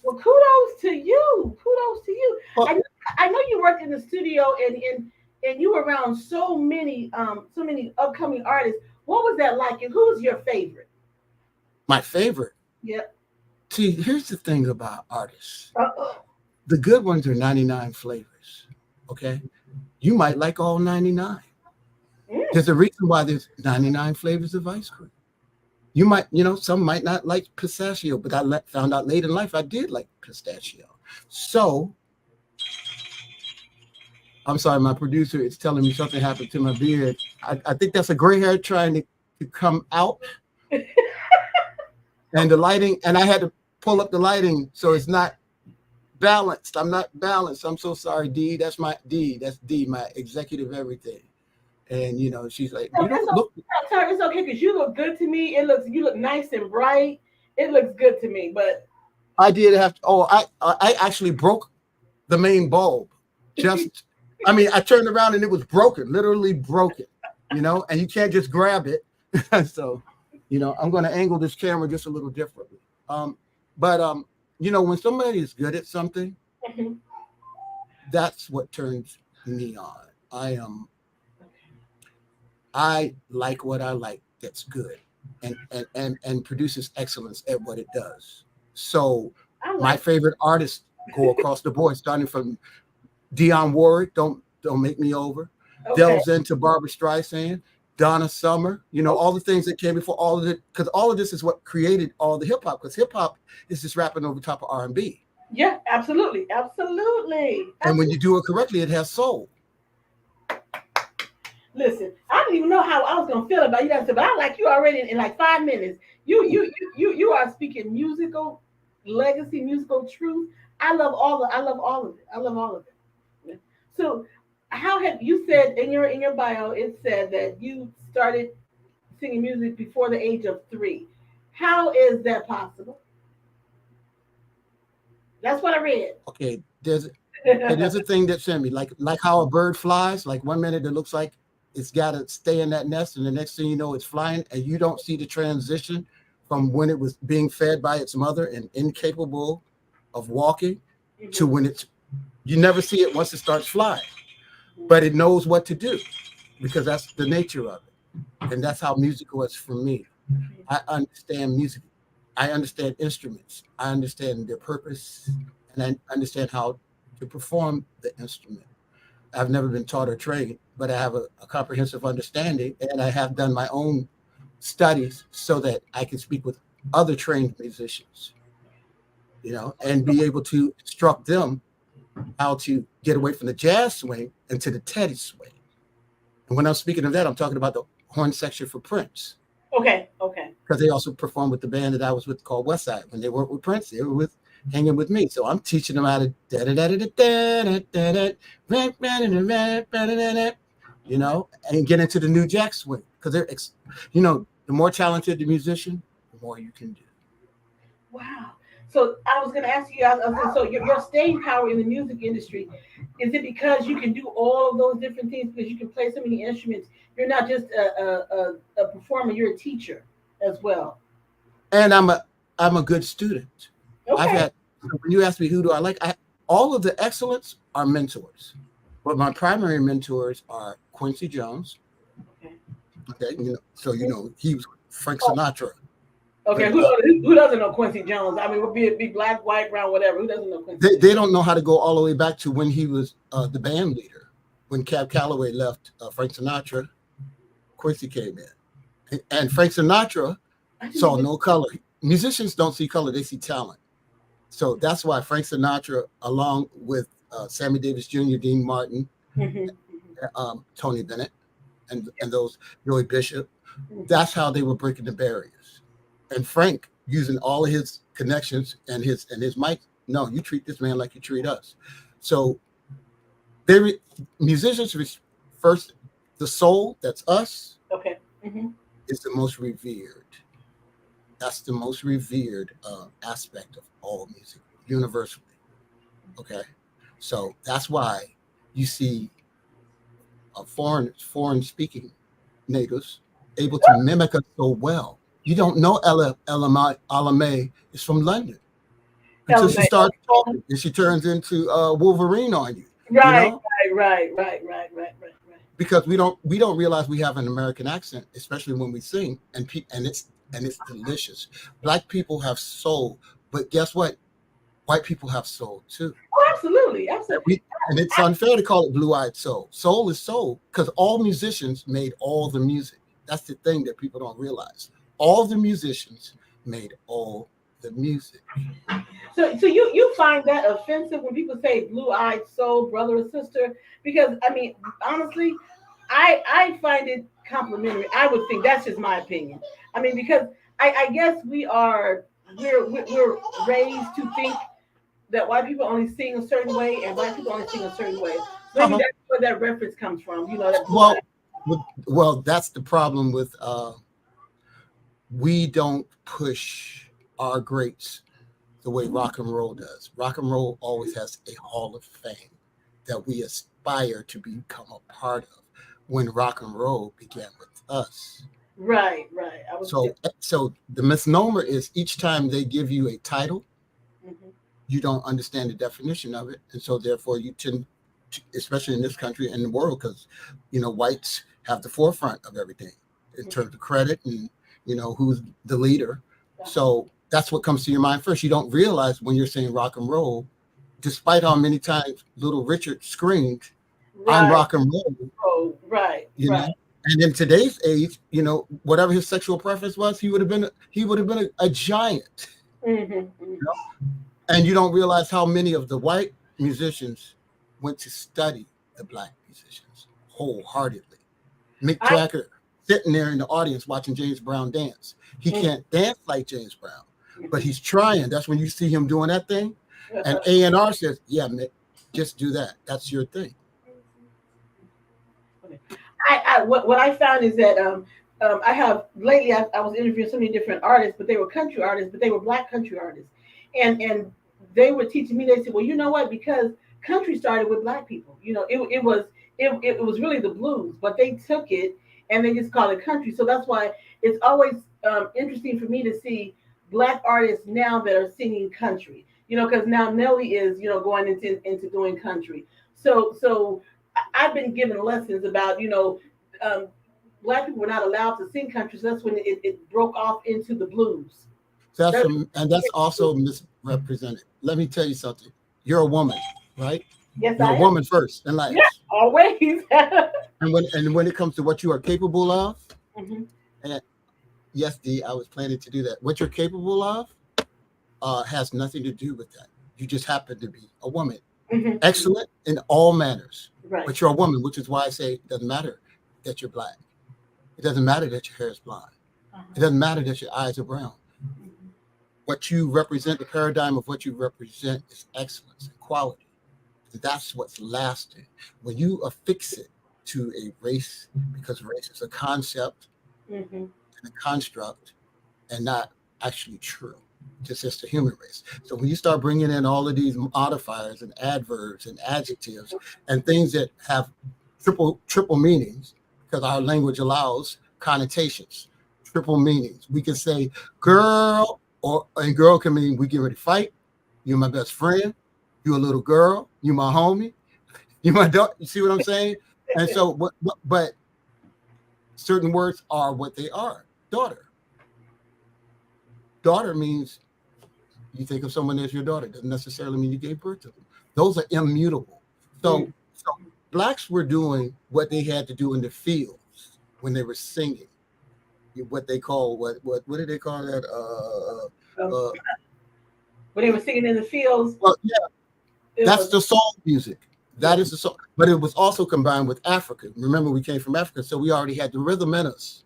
Well, kudos to you. Well, I know you worked in the studio and you were around so many upcoming artists. What was that like? And who was your favorite? My favorite? Yep. See, here's the thing about artists. Uh-oh. The good ones are 99 flavors. Okay? You might like all 99. There's a reason why there's 99 flavors of ice cream. You might, some might not like pistachio, but I found out late in life I did like pistachio. So, I'm sorry, my producer is telling me something happened to my beard. I think that's a gray hair trying to come out. And the lighting, and I had to pull up the lighting so it's not balanced. I'm not balanced. I'm so sorry, D. That's my executive everything. And she's like, you don't look. It's okay because you look good to me. You look nice and bright. It looks good to me. But I did have to. Oh, I actually broke the main bulb. I turned around and it was broken, literally broken. And you can't just grab it. So, I'm going to angle this camera just a little differently. But when somebody is good at something, that's what turns me on. I like what I like that's good and produces excellence at what it does. So my favorite artists go across the board, starting from Dionne Warwick, Don't Make Me Over, delves into Barbra Streisand, Donna Summer, all the things that came before, all of it, because all of this is what created all the hip hop, because hip hop is just rapping over top of R&B. Yeah, absolutely. And when you do it correctly, it has soul. Listen, I didn't even know how I was gonna feel about you, but I like you already in like 5 minutes. You are speaking musical legacy, musical truth. I love all of it. So, how have you said in your bio? It said that you started singing music before the age of 3. How is that possible? That's what I read. Okay, there's a thing that sent me like how a bird flies. Like 1 minute it looks like it's got to stay in that nest, and the next thing you know, it's flying, and you don't see the transition from when it was being fed by its mother and incapable of walking to when you never see it once it starts flying, but it knows what to do because that's the nature of it. And that's how music was for me. I understand music. I understand instruments. I understand their purpose, and I understand how to perform the instrument. I've never been taught or trained, but I have a comprehensive understanding, and I have done my own studies so that I can speak with other trained musicians, and be able to instruct them how to get away from the jazz swing into the Teddy swing. And when I'm speaking of that, I'm talking about the horn section for Prince. Okay. Because they also performed with the band that I was with called West Side. When they weren't with Prince, they were hanging with me. So I'm teaching them how to and get into the New Jack swing. Because they're, the more talented the musician, the more you can do. Wow. So I was going to ask you, so your staying power in the music industry, is it because you can do all of those different things, because you can play so many instruments? You're not just a performer, you're a teacher as well. And I'm a good student. Okay. When you ask me who do I like, all of the excellence are mentors. But my primary mentors are Quincy Jones. Okay. Okay, so he was Frank Sinatra. Okay, But, who doesn't know Quincy Jones? I mean, be it black, white, brown, whatever. Who doesn't know Quincy? they don't know how to go all the way back to when he was the band leader. When Cab Calloway left Frank Sinatra, Quincy came in. And Frank Sinatra saw no color. Musicians don't see color, they see talent. So that's why Frank Sinatra, along with Sammy Davis Jr., Dean Martin, Tony Bennett, and those Joey Bishop, that's how they were breaking the barriers. And Frank, using all of his connections and his mic, no, you treat this man like you treat us. So musicians first, the soul, that's us, okay, is the most revered. That's the most revered aspect of all music, universally. Okay, so that's why you see foreign speaking natives able to mimic us so well. You don't know Ella Alame is from London until she starts talking and she turns into Wolverine on you. Right, you know? right. Because we don't realize we have an American accent, especially when we sing, and it's delicious. Black people have soul, but guess what? White people have soul too. Oh, absolutely. And it's unfair to call it blue-eyed soul. Soul is soul because all musicians made all the music. That's the thing that people don't realize. All the musicians made all the music. So you find that offensive when people say blue-eyed soul, brother or sister? Because I mean, honestly, I find it complimentary. I would think that's just my opinion. I mean, because I guess we're raised to think that white people only sing a certain way and black people only sing a certain way. Maybe that's where that reference comes from. Well, that's the problem with we don't push our greats the way rock and roll does. Rock and roll always has a hall of fame that we aspire to become a part of. When rock and roll began with us. Right. So the misnomer is each time they give you a title, you don't understand the definition of it, and so therefore you tend to, especially in this country and the world, because whites have the forefront of everything in terms of credit and who's the leader. So that's what comes to your mind first. You don't realize when you're saying rock and roll, despite how many times Little Richard screamed, "I'm rock and roll." Oh, right. Know? And in today's age, whatever his sexual preference was, he would have been a giant. And you don't realize how many of the white musicians went to study the black musicians wholeheartedly. Mick Jagger sitting there in the audience watching James Brown dance. He can't dance like James Brown, but he's trying. That's when you see him doing that thing. And A&R says, "Yeah, Mick, just do that. That's your thing." What I found is that I have lately I was interviewing so many different artists, but they were country artists, but they were black country artists, and they were teaching me. They said, "Well, you know what? Because country started with black people. It was really the blues, but they took it and they just called it country. So that's why it's always interesting for me to see black artists now that are singing country. Because now Nelly is going into doing country. So I've been given lessons about black people were not allowed to sing country. So that's when it broke off into the blues. That's also misrepresented. Let me tell you something. You're a woman, right? Yes, You're a woman first in life. Yeah, always. and when it comes to what you are capable of, and yes, Dee, I was planning to do that. What you're capable of has nothing to do with that. You just happen to be a woman. Excellent in all manners. Right. But you're a woman, which is why I say it doesn't matter that you're black. It doesn't matter that your hair is blonde. It doesn't matter that your eyes are brown. What you represent, the paradigm of what you represent is excellence and quality. And that's what's lasting. When you affix it to a race, because race is a concept and a construct and not actually true. It's just a human race. So when you start bringing in all of these modifiers and adverbs and adjectives and things that have triple meanings, because our language allows connotations, triple meanings. We can say girl, and girl can mean we get ready to fight. You're my best friend. You a little girl. You my homie. You my daughter. You see what I'm saying? And so, but certain words are what they are. Daughter. Daughter means you think of someone as your daughter. Doesn't necessarily mean you gave birth to them. Those are immutable. So blacks were doing what they had to do in the fields when they were singing. What they call what do they call that? When they were singing in the fields. Well, yeah, that's the soul music. That is the soul. But it was also combined with Africa. Remember, we came from Africa, so we already had the rhythm in us.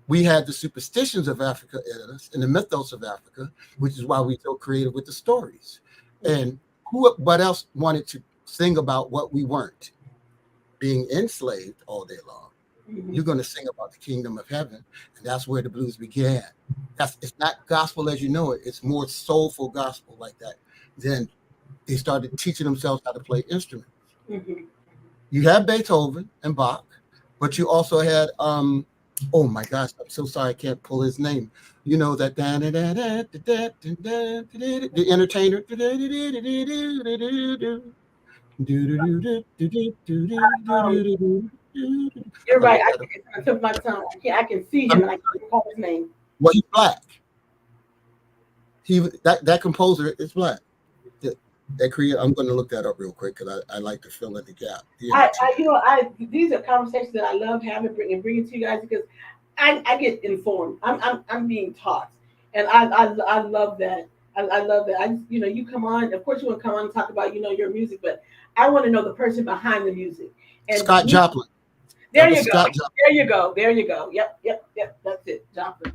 We had the superstitions of Africa in us and the mythos of Africa, which is why we're so creative with the stories. And what else wanted to sing about what we weren't? Being enslaved all day long. You're going to sing about the kingdom of heaven, and that's where the blues began. It's not gospel as you know it. It's more soulful gospel like that. Then they started teaching themselves how to play instruments. You had Beethoven and Bach, but you also had oh my gosh, I'm so sorry I can't pull his name. You know that the entertainer. You're right. I took my tongue. I can see him, and I can't recall his name. Well, he's black. That composer is black. That creator. I'm going to look that up real quick because I like to fill in the gap. These are conversations that I love having and bringing to you guys because I get informed. I'm being taught, and I love that. I love that. You come on. Of course, you want to come on and talk about your music, but I want to know the person behind the music. And Scott Joplin. There you go. There you go. There you go. Yep. That's it, Joplin.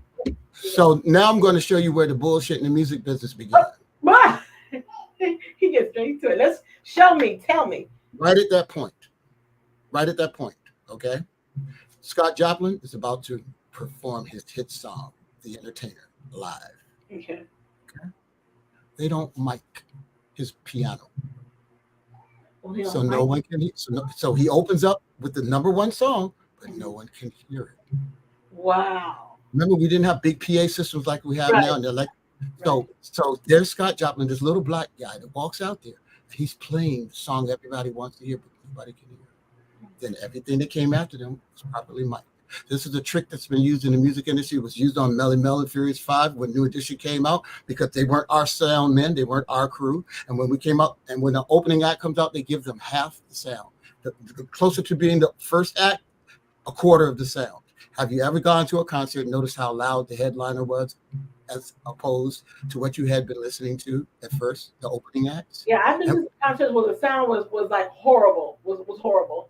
So now I'm going to show you where the bullshit in the music business began. He gets straight to it. Let's show me. Tell me. Right at that point. Okay. Scott Joplin is about to perform his hit song, "The Entertainer," live. Okay. They don't mic his piano. So no one can. So he opens up with the number one song, but no one can hear it. Wow. Remember, we didn't have big PA systems like we have now, and they're like, so there's Scott Joplin, this little black guy that walks out there. He's playing the song everybody wants to hear, but nobody can hear. Then everything that came after them was properly mic'd. This is a trick that's been used in the music industry. It was used on Melly Mel and Furious 5 when New Edition came out because they weren't our sound men, they weren't our crew. And when we came out, and when the opening act comes out, they give them half the sound. The closer to being the first act, a quarter of the sound. Have you ever gone to a concert and noticed how loud the headliner was as opposed to what you had been listening to at first, the opening acts? Yeah, I've been to concerts where the sound was like horrible, was horrible.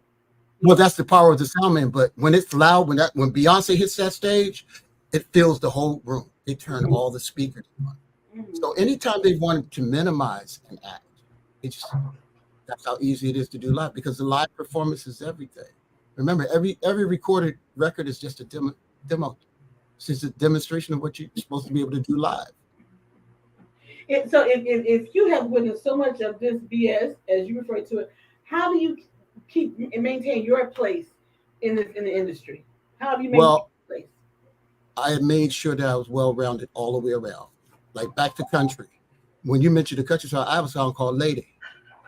Well, that's the power of the sound man. But when it's loud, when Beyonce hits that stage, it fills the whole room. They turn all the speakers on. So anytime they wanted to minimize an act, that's how easy it is to do live because the live performance is everything. Remember, every recorded record is just a demo. It's just a demonstration of what you're supposed to be able to do live. So if you have witnessed so much of this BS, as you refer to it, how do you keep and maintain your place in the industry? How have you maintained your place? I had made sure that I was well-rounded all the way around. Like back to country. When you mentioned the country song, I have a song called "Lady."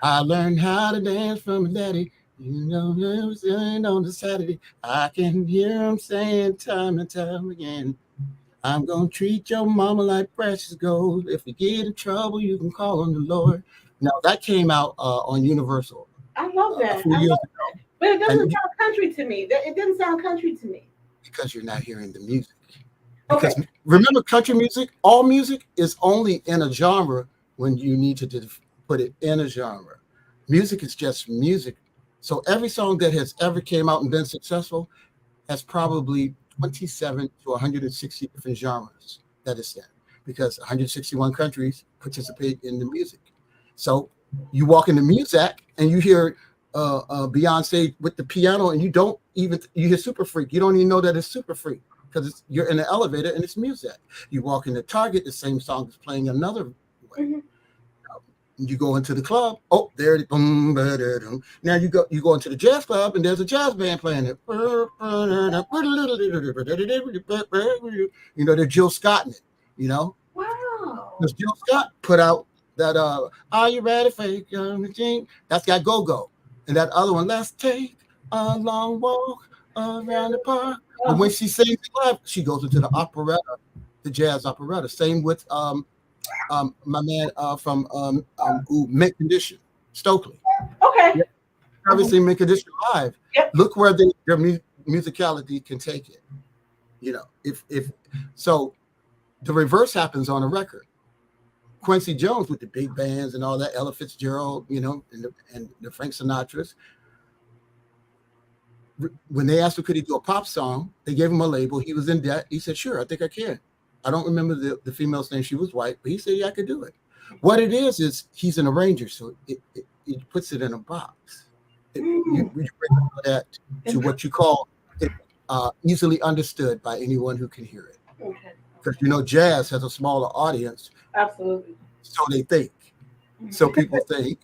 I learned how to dance from a daddy. On the Saturday, I can hear him saying time and time again, I'm going to treat your mama like precious gold. If you get in trouble, you can call on the Lord. Now, that came out on Universal. I love that. But it doesn't sound country to me. It didn't sound country to me. Because you're not hearing the music. Because remember, country music, all music is only in a genre when you need to put it in a genre. Music is just music. So every song that has ever came out and been successful has probably 27 to 160 different genres that it's in, because 161 countries participate in the music. So you walk into Muzak and you hear Beyonce with the piano, and you hear Super Freak. You don't even know that it's Super Freak because you're in the elevator and it's Muzak. You walk into Target, the same song is playing another way. Mm-hmm. You go into the club. Oh, there it is. Now you go into the jazz club, and there's a jazz band playing it. They're Jill Scott in it. Wow. Because Jill Scott put out that "Are You Ready for Your Machine?" That's got go-go. And that other one, let's take a long walk around the park. But when she sings it live, she goes into the operetta, the jazz operetta. Same with my man from Mint Condition, Stokely. Okay. Yeah. Obviously, Mint Condition live. Yep. Look where their musicality can take it. You know, if so, the reverse happens on a record. Quincy Jones with the big bands and all that, Ella Fitzgerald, you know, and the Frank Sinatras. When they asked him could he do a pop song, they gave him a label. He was in debt. He said, "Sure, I think I can." I don't remember the female's name. She was white, but he said, "Yeah, I could do it." What it is he's an arranger, so it puts it in a box. You bring that to what you call it, easily understood by anyone who can hear it. Okay. Because you know, jazz has a smaller audience. Absolutely. So they think. So people think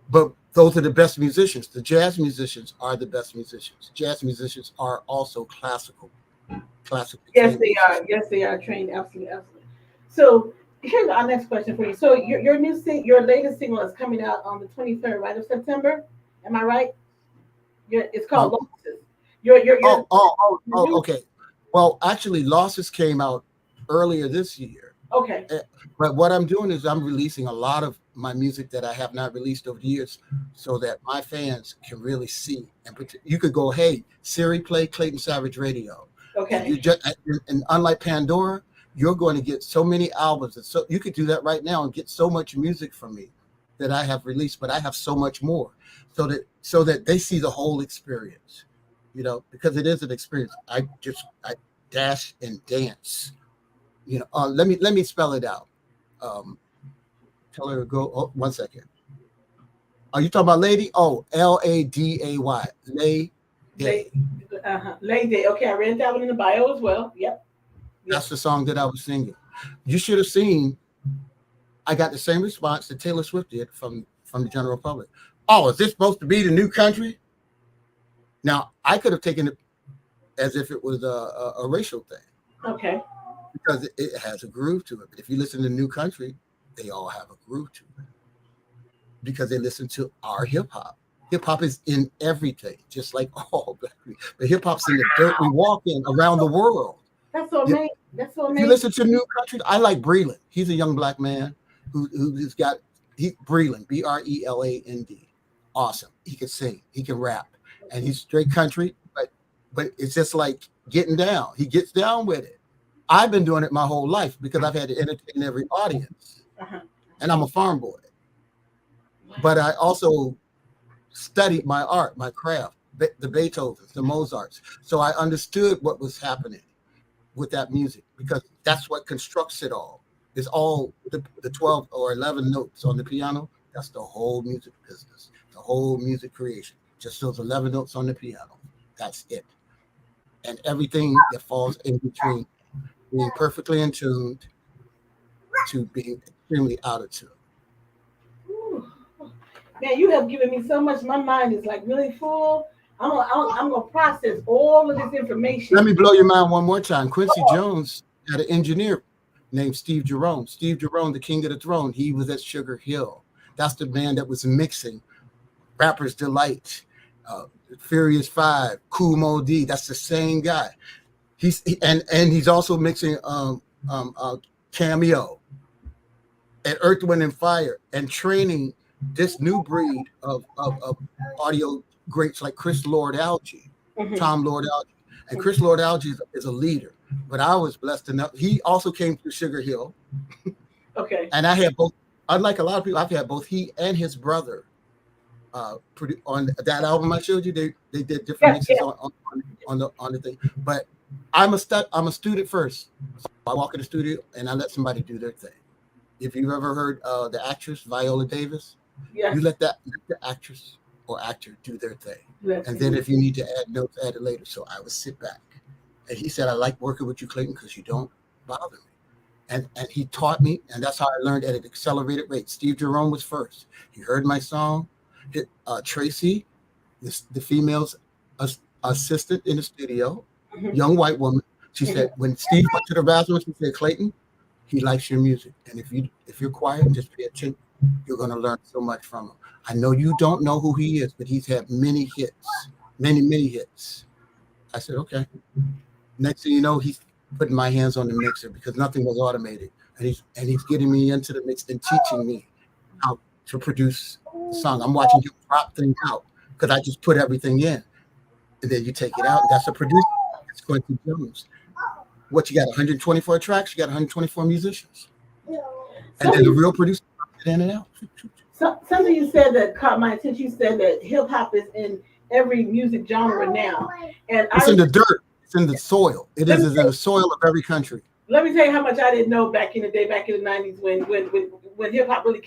but those are the best musicians. The jazz musicians are the best musicians. Jazz musicians are also classical. Yes, they are. Yes, they are trained. Absolutely, absolutely. So here's our next question for you. So your latest single is coming out on the 23rd, right, of September. Am I right? It's called Losses. Okay. Well, actually, Losses came out earlier this year. Okay. But what I'm doing is I'm releasing a lot of my music that I have not released over the years so that my fans can really see. And you could go, hey, Siri, play Clayton Savage Radio. Okay. And unlike Pandora, you're going to get so many albums. And so you could do that right now and get so much music from me that I have released, but I have so much more so that they see the whole experience, you know, because it is an experience. I dash and dance. You know, let me spell it out. Tell her to go. Oh, 1 second. Are you talking about Lady? Oh, Laday. Lady. Lady. Okay, I read that one in the bio as well. Yep. That's the song that I was singing. You should have seen. I got the same response that Taylor Swift did from the general public. Oh, is this supposed to be the new country? Now I could have taken it as if it was a racial thing. Okay. Because it has a groove to it. But if you listen to New Country, they all have a groove to it. Because they listen to our hip hop. Hip hop is in everything, just like all black people. But hip hop's in the dirt we walk in around the world. That's so amazing. That's so amazing. If you listen to New Country, I like Breland. He's a young black man who's got Breland, Breland. Awesome. He can sing, he can rap, and he's straight country, but it's just like getting down. He gets down with it. I've been doing it my whole life because I've had to entertain every audience. And I'm a farm boy. But I also studied my art, my craft, the Beethovens, the Mozarts. So I understood what was happening with that music because that's what constructs it all. It's all the 12 or 11 notes on the piano. That's the whole music business, the whole music creation. Just those 11 notes on the piano. That's it. And everything that falls in between being perfectly in tune to being extremely out of tune. Man, you have given me so much. My mind is like really full. I'm gonna process all of this information. Let me blow your mind one more time. Quincy Jones had an engineer named Steve Jerome. Steve Jerome, the king of the throne. He was at Sugar Hill. That's the man that was mixing Rapper's Delight, Furious 5, Kool Moe Dee. That's the same guy. He's also mixing Cameo and Earth, Wind and Fire and training this new breed of audio greats like Chris Lord-Alge, Tom Lord-Alge. And Chris Lord-Alge is a leader, but I was blessed enough. He also came through Sugar Hill. Okay. And I had both, unlike a lot of people, I've had both he and his brother on that album I showed you. They did different mixes on the thing. But I'm a student first. So I walk in the studio and I let somebody do their thing. If you've ever heard the actress Viola Davis, you let the actress or actor do their thing. And then if you need to add notes, add it later. So I would sit back. And he said, I like working with you, Clayton, because you don't bother me. And he taught me, and that's how I learned at an accelerated rate. Steve Jerome was first. He heard my song. Tracy, the female's assistant in the studio, young white woman, she said, when Steve went to the bathroom, she said, Clayton, he likes your music. And if you're quiet, just pay You're going to learn so much from him. I know you don't know who he is, but he's had many hits, many hits. I said, okay. Next thing you know, he's putting my hands on the mixer because nothing was automated, and he's getting me into the mix and teaching me how to produce the song. I'm watching him drop things out because I just put everything in, and then you take it out, and that's a producer. It's Quincy Jones. What, you got 124 tracks? You got 124 musicians, and then the real producer in and out. Something you said that caught my attention. You said that hip hop is in every music genre now, and it's in the dirt. It's in the soil. It is in the soil of every country. Let me tell you how much I didn't know back in the day, back in the 90s when hip hop really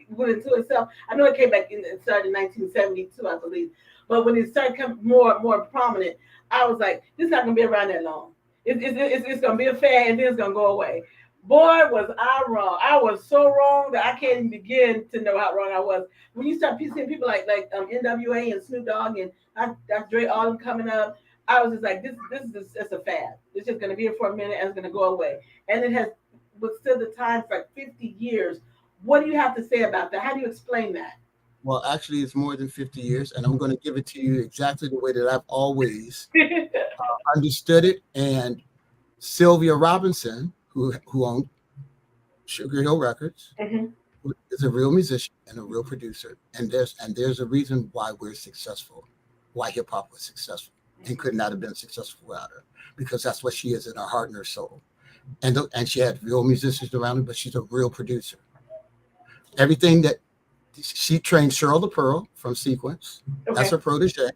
went into itself. I know it came back it started in 1972, I believe. But when it started becoming more prominent, I was like, this is not gonna be around that long. It's gonna be a fad and then it's gonna go away. Boy, was I wrong. I was so wrong that I can't even begin to know how wrong I was. When you start seeing people like NWA and Snoop Dogg and Dr. Dre, all of them coming up, I was just like, this is just a fad. It's just going to be here for a minute and it's going to go away. And it has withstood the time for like 50 years. What do you have to say about that? How do you explain that? Well, actually, it's more than 50 years, and I'm going to give it to you exactly the way that I've always understood it. And Sylvia Robinson, who owned Sugar Hill Records, is a real musician and a real producer. And there's a reason why we're successful, why hip hop was successful and could not have been successful without her, because that's what she is in her heart and her soul. And she had real musicians around her, but she's a real producer. Everything that she trained Cheryl the Pearl from Sequence. Okay. That's her protege.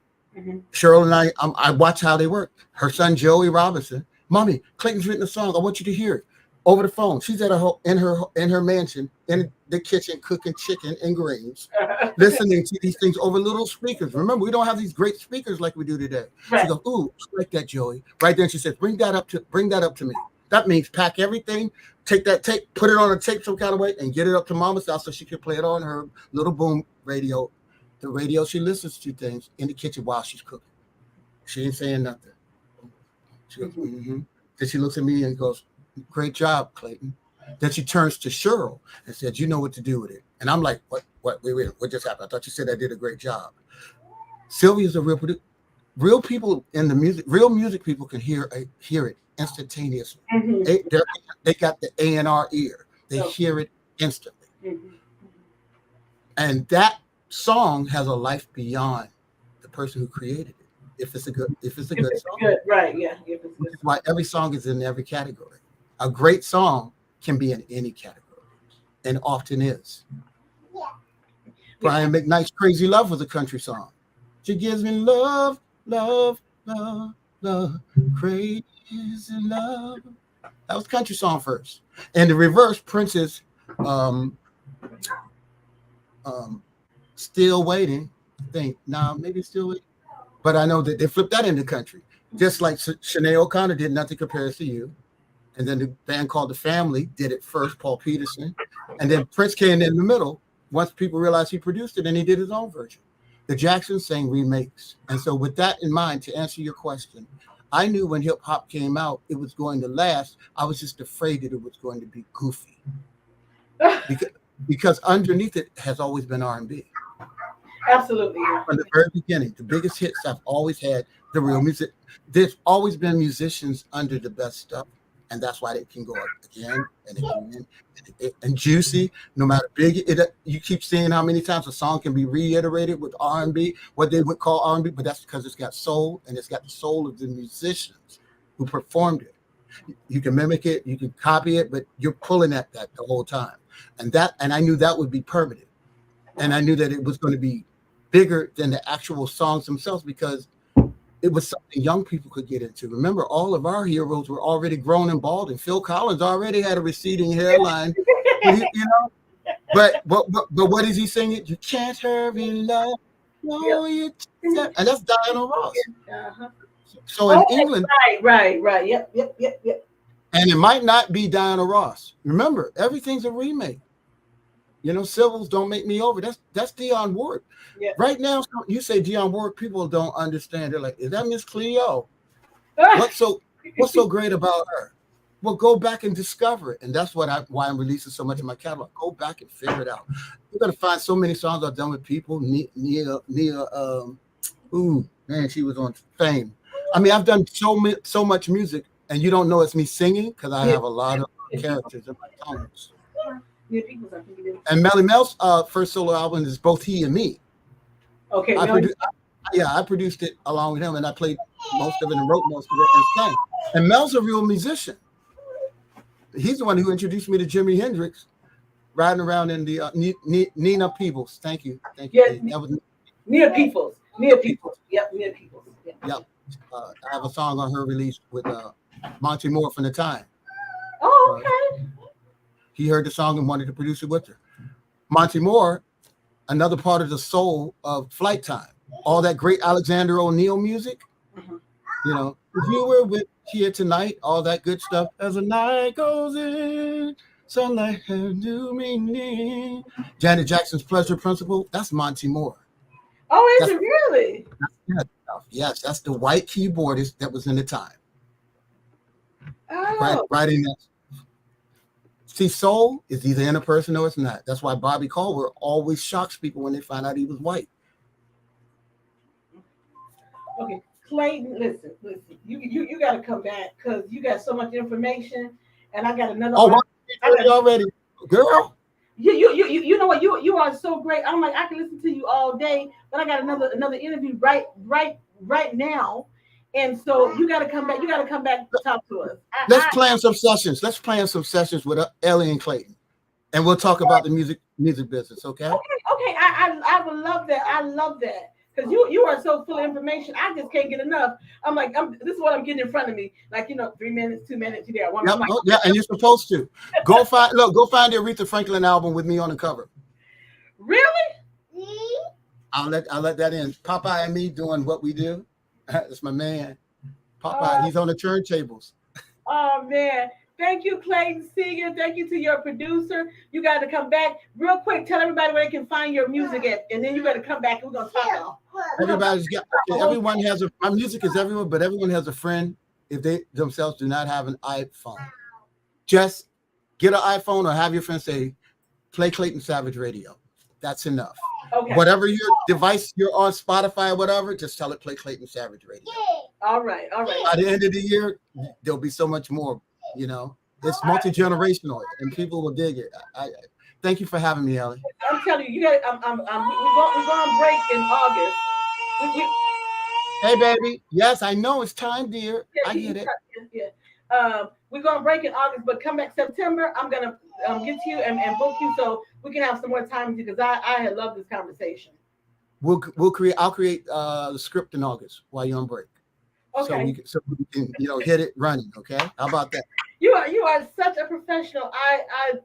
Cheryl and I watch how they work. Her son Joey Robinson, Mommy, Clayton's written a song. I want you to hear it over the phone. She's at in her mansion in the kitchen cooking chicken and greens, listening to these things over little speakers. Remember, we don't have these great speakers like we do today. Right. She goes, "Ooh, I like that, Joey." Right then, she says, "Bring that up to me." That means pack everything, take that tape, put it on a tape some kind of way, and get it up to Mama's house so she can play it on her little boom radio, the radio she listens to things in the kitchen while she's cooking. She ain't saying nothing. She goes, Then she looks at me and goes, "Great job, Clayton." Then she turns to Cheryl and said, "You know what to do with it." And I'm like, What, wait, what just happened? I thought you said I did a great job. Sylvia's a real producer. Real people in the music, real music people can hear it instantaneously. They got the A&R ear. They hear it instantly. And that song has a life beyond the person who created it. If it's a good song. Good, right, yeah. Which is why every song is in every category. A great song can be in any category, and often is. Brian McKnight's "Crazy Love" was a country song. She gives me love, love, love, love, crazy love. That was a country song first. And the reverse, Prince's "Still Waiting." I think, maybe "Still Waiting." But I know that they flipped that into country. Just like Sinead O'Connor did "Nothing Compares to You." And then the band called The Family did it first, Paul Peterson. And then Prince came in the middle once people realized he produced it, and he did his own version. The Jacksons sang remakes. And so with that in mind, to answer your question, I knew when hip hop came out, it was going to last. I was just afraid that it was going to be goofy. Because underneath it has always been R&B. Absolutely. From the very beginning, the biggest hits I've always had, the real music. There's always been musicians under the best stuff, and that's why they can go again and again and juicy. No matter big, you keep seeing how many times a song can be reiterated with R&B, what they would call R&B, but that's because it's got soul, and it's got the soul of the musicians who performed it. You can mimic it, you can copy it, but you're pulling at that the whole time, and I knew that would be permanent, and I knew that it was going to be bigger than the actual songs themselves because it was something young people could get into. Remember, all of our heroes were already grown and bald, and Phil Collins already had a receding hairline. But what is he singing? You can't hurry love, no, you can't. And that's Diana Ross. So in England, right, yep. And it might not be Diana Ross. Remember, everything's a remake. Civils Don't Make Me Over. That's Dionne Warwick. Yeah. Right now, you say Dionne Warwick, people don't understand. They're like, "Is that Miss Cleo? What's so great about her?" Well, go back and discover it, and that's why I'm releasing so much of my catalog. Go back and figure it out. You're gonna find so many songs I've done with people. Nia, ooh man, she was on Fame. I mean, I've done so much music, and you don't know it's me singing because I have a lot of characters in my tones. And Melly Mel's first solo album is both he and me. Okay, I produced it along with him, and I played most of it and wrote most of it and sang. And Mel's a real musician. He's the one who introduced me to Jimi Hendrix, riding around in the Nina Peoples. Thank you. Yes, that was Nia Peoples. Nia Peoples. Yep, Nia Peoples. Yep. I have a song on her release with Monty Moore from the Time. Oh, okay. He heard the song and wanted to produce it with her. Monty Moore, another part of the soul of Flight Time. All that great Alexander O'Neal music. Mhm. You know, if you were with here tonight, all that good stuff. As the night goes in, sunlight has new meaning. Janet Jackson's Pleasure Principle. That's Monty Moore. Oh, is it really? Yes, that's the white keyboardist that was in the Time. Oh. Writing that. See, soul is either in a person or it's not. That's why Bobby Caldwell always shocks people when they find out he was white. Okay, Clayton, listen. You got to come back because you got so much information, and I got another. Oh, already, girl. You know what? You are so great. I'm like, I can listen to you all day, but I got another interview right now, and so you got to come back. You got to come back to talk to us. Let's plan some sessions. Let's plan some sessions with Ellie and Clayton, and we'll talk about the music business. Okay. Okay. I would love that. I love that. Because you are so full of information, I just can't get enough. I'm like, this is what I'm getting in front of me. Like, 3 minutes, 2 minutes, you there. Yeah, and you're supposed to go find the Aretha Franklin album with me on the cover. Really? I'll let that in. Popeye and me doing what we do. That's my man. Popeye, he's on the turntables. Oh man. Thank you, Clayton Senior. Thank you to your producer. You got to come back real quick. Tell everybody where they can find your music at, and then you got to come back and we're gonna talk. Everyone has my music is everywhere, but everyone has a friend if they themselves do not have an iPhone. Just get an iPhone or have your friend say, play Clayton Savage Radio. That's enough. Okay. Whatever your device you're on, Spotify or whatever, just tell it play Clayton Savage Radio. All right. By the end of the year, there'll be so much more. It's multi-generational and people will dig it. I thank you for having me, Ellie. I'm telling you, we're going on break in August. Hey, baby. Yes, I know it's time, dear. Yeah, I get it. Yeah. We're going to break in August, but come back September. I'm going to get to you and book you so we can have some more time with you because I had loved this conversation. I'll create the script in August while you're on break. Okay. So we can hit it running. Okay. How about that? You are such a professional.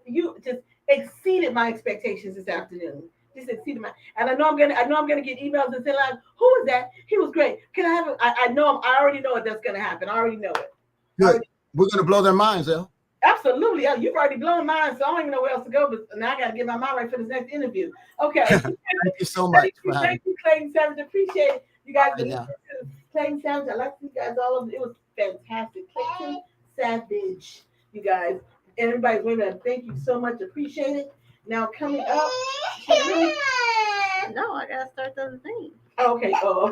You just exceeded my expectations this afternoon. Just exceeded my. And I know I'm gonna get emails and say like, who was that? He was great. Can I have it? I already know that's gonna happen. I already know it. Good. We're gonna blow their minds, El. Absolutely. You've already blown mine, so I don't even know where else to go. But now I got to get my mind right for this next interview. Okay. Thank you so much. Thank you, Clayton Savage. Appreciate it. You guys been listening to Clayton Savage. I like you guys all of it. It was fantastic. Clayton Savage, you guys. Everybody's waiting. Thank you so much. Appreciate it. Now coming up. No, I gotta start the thing. Okay. Oh.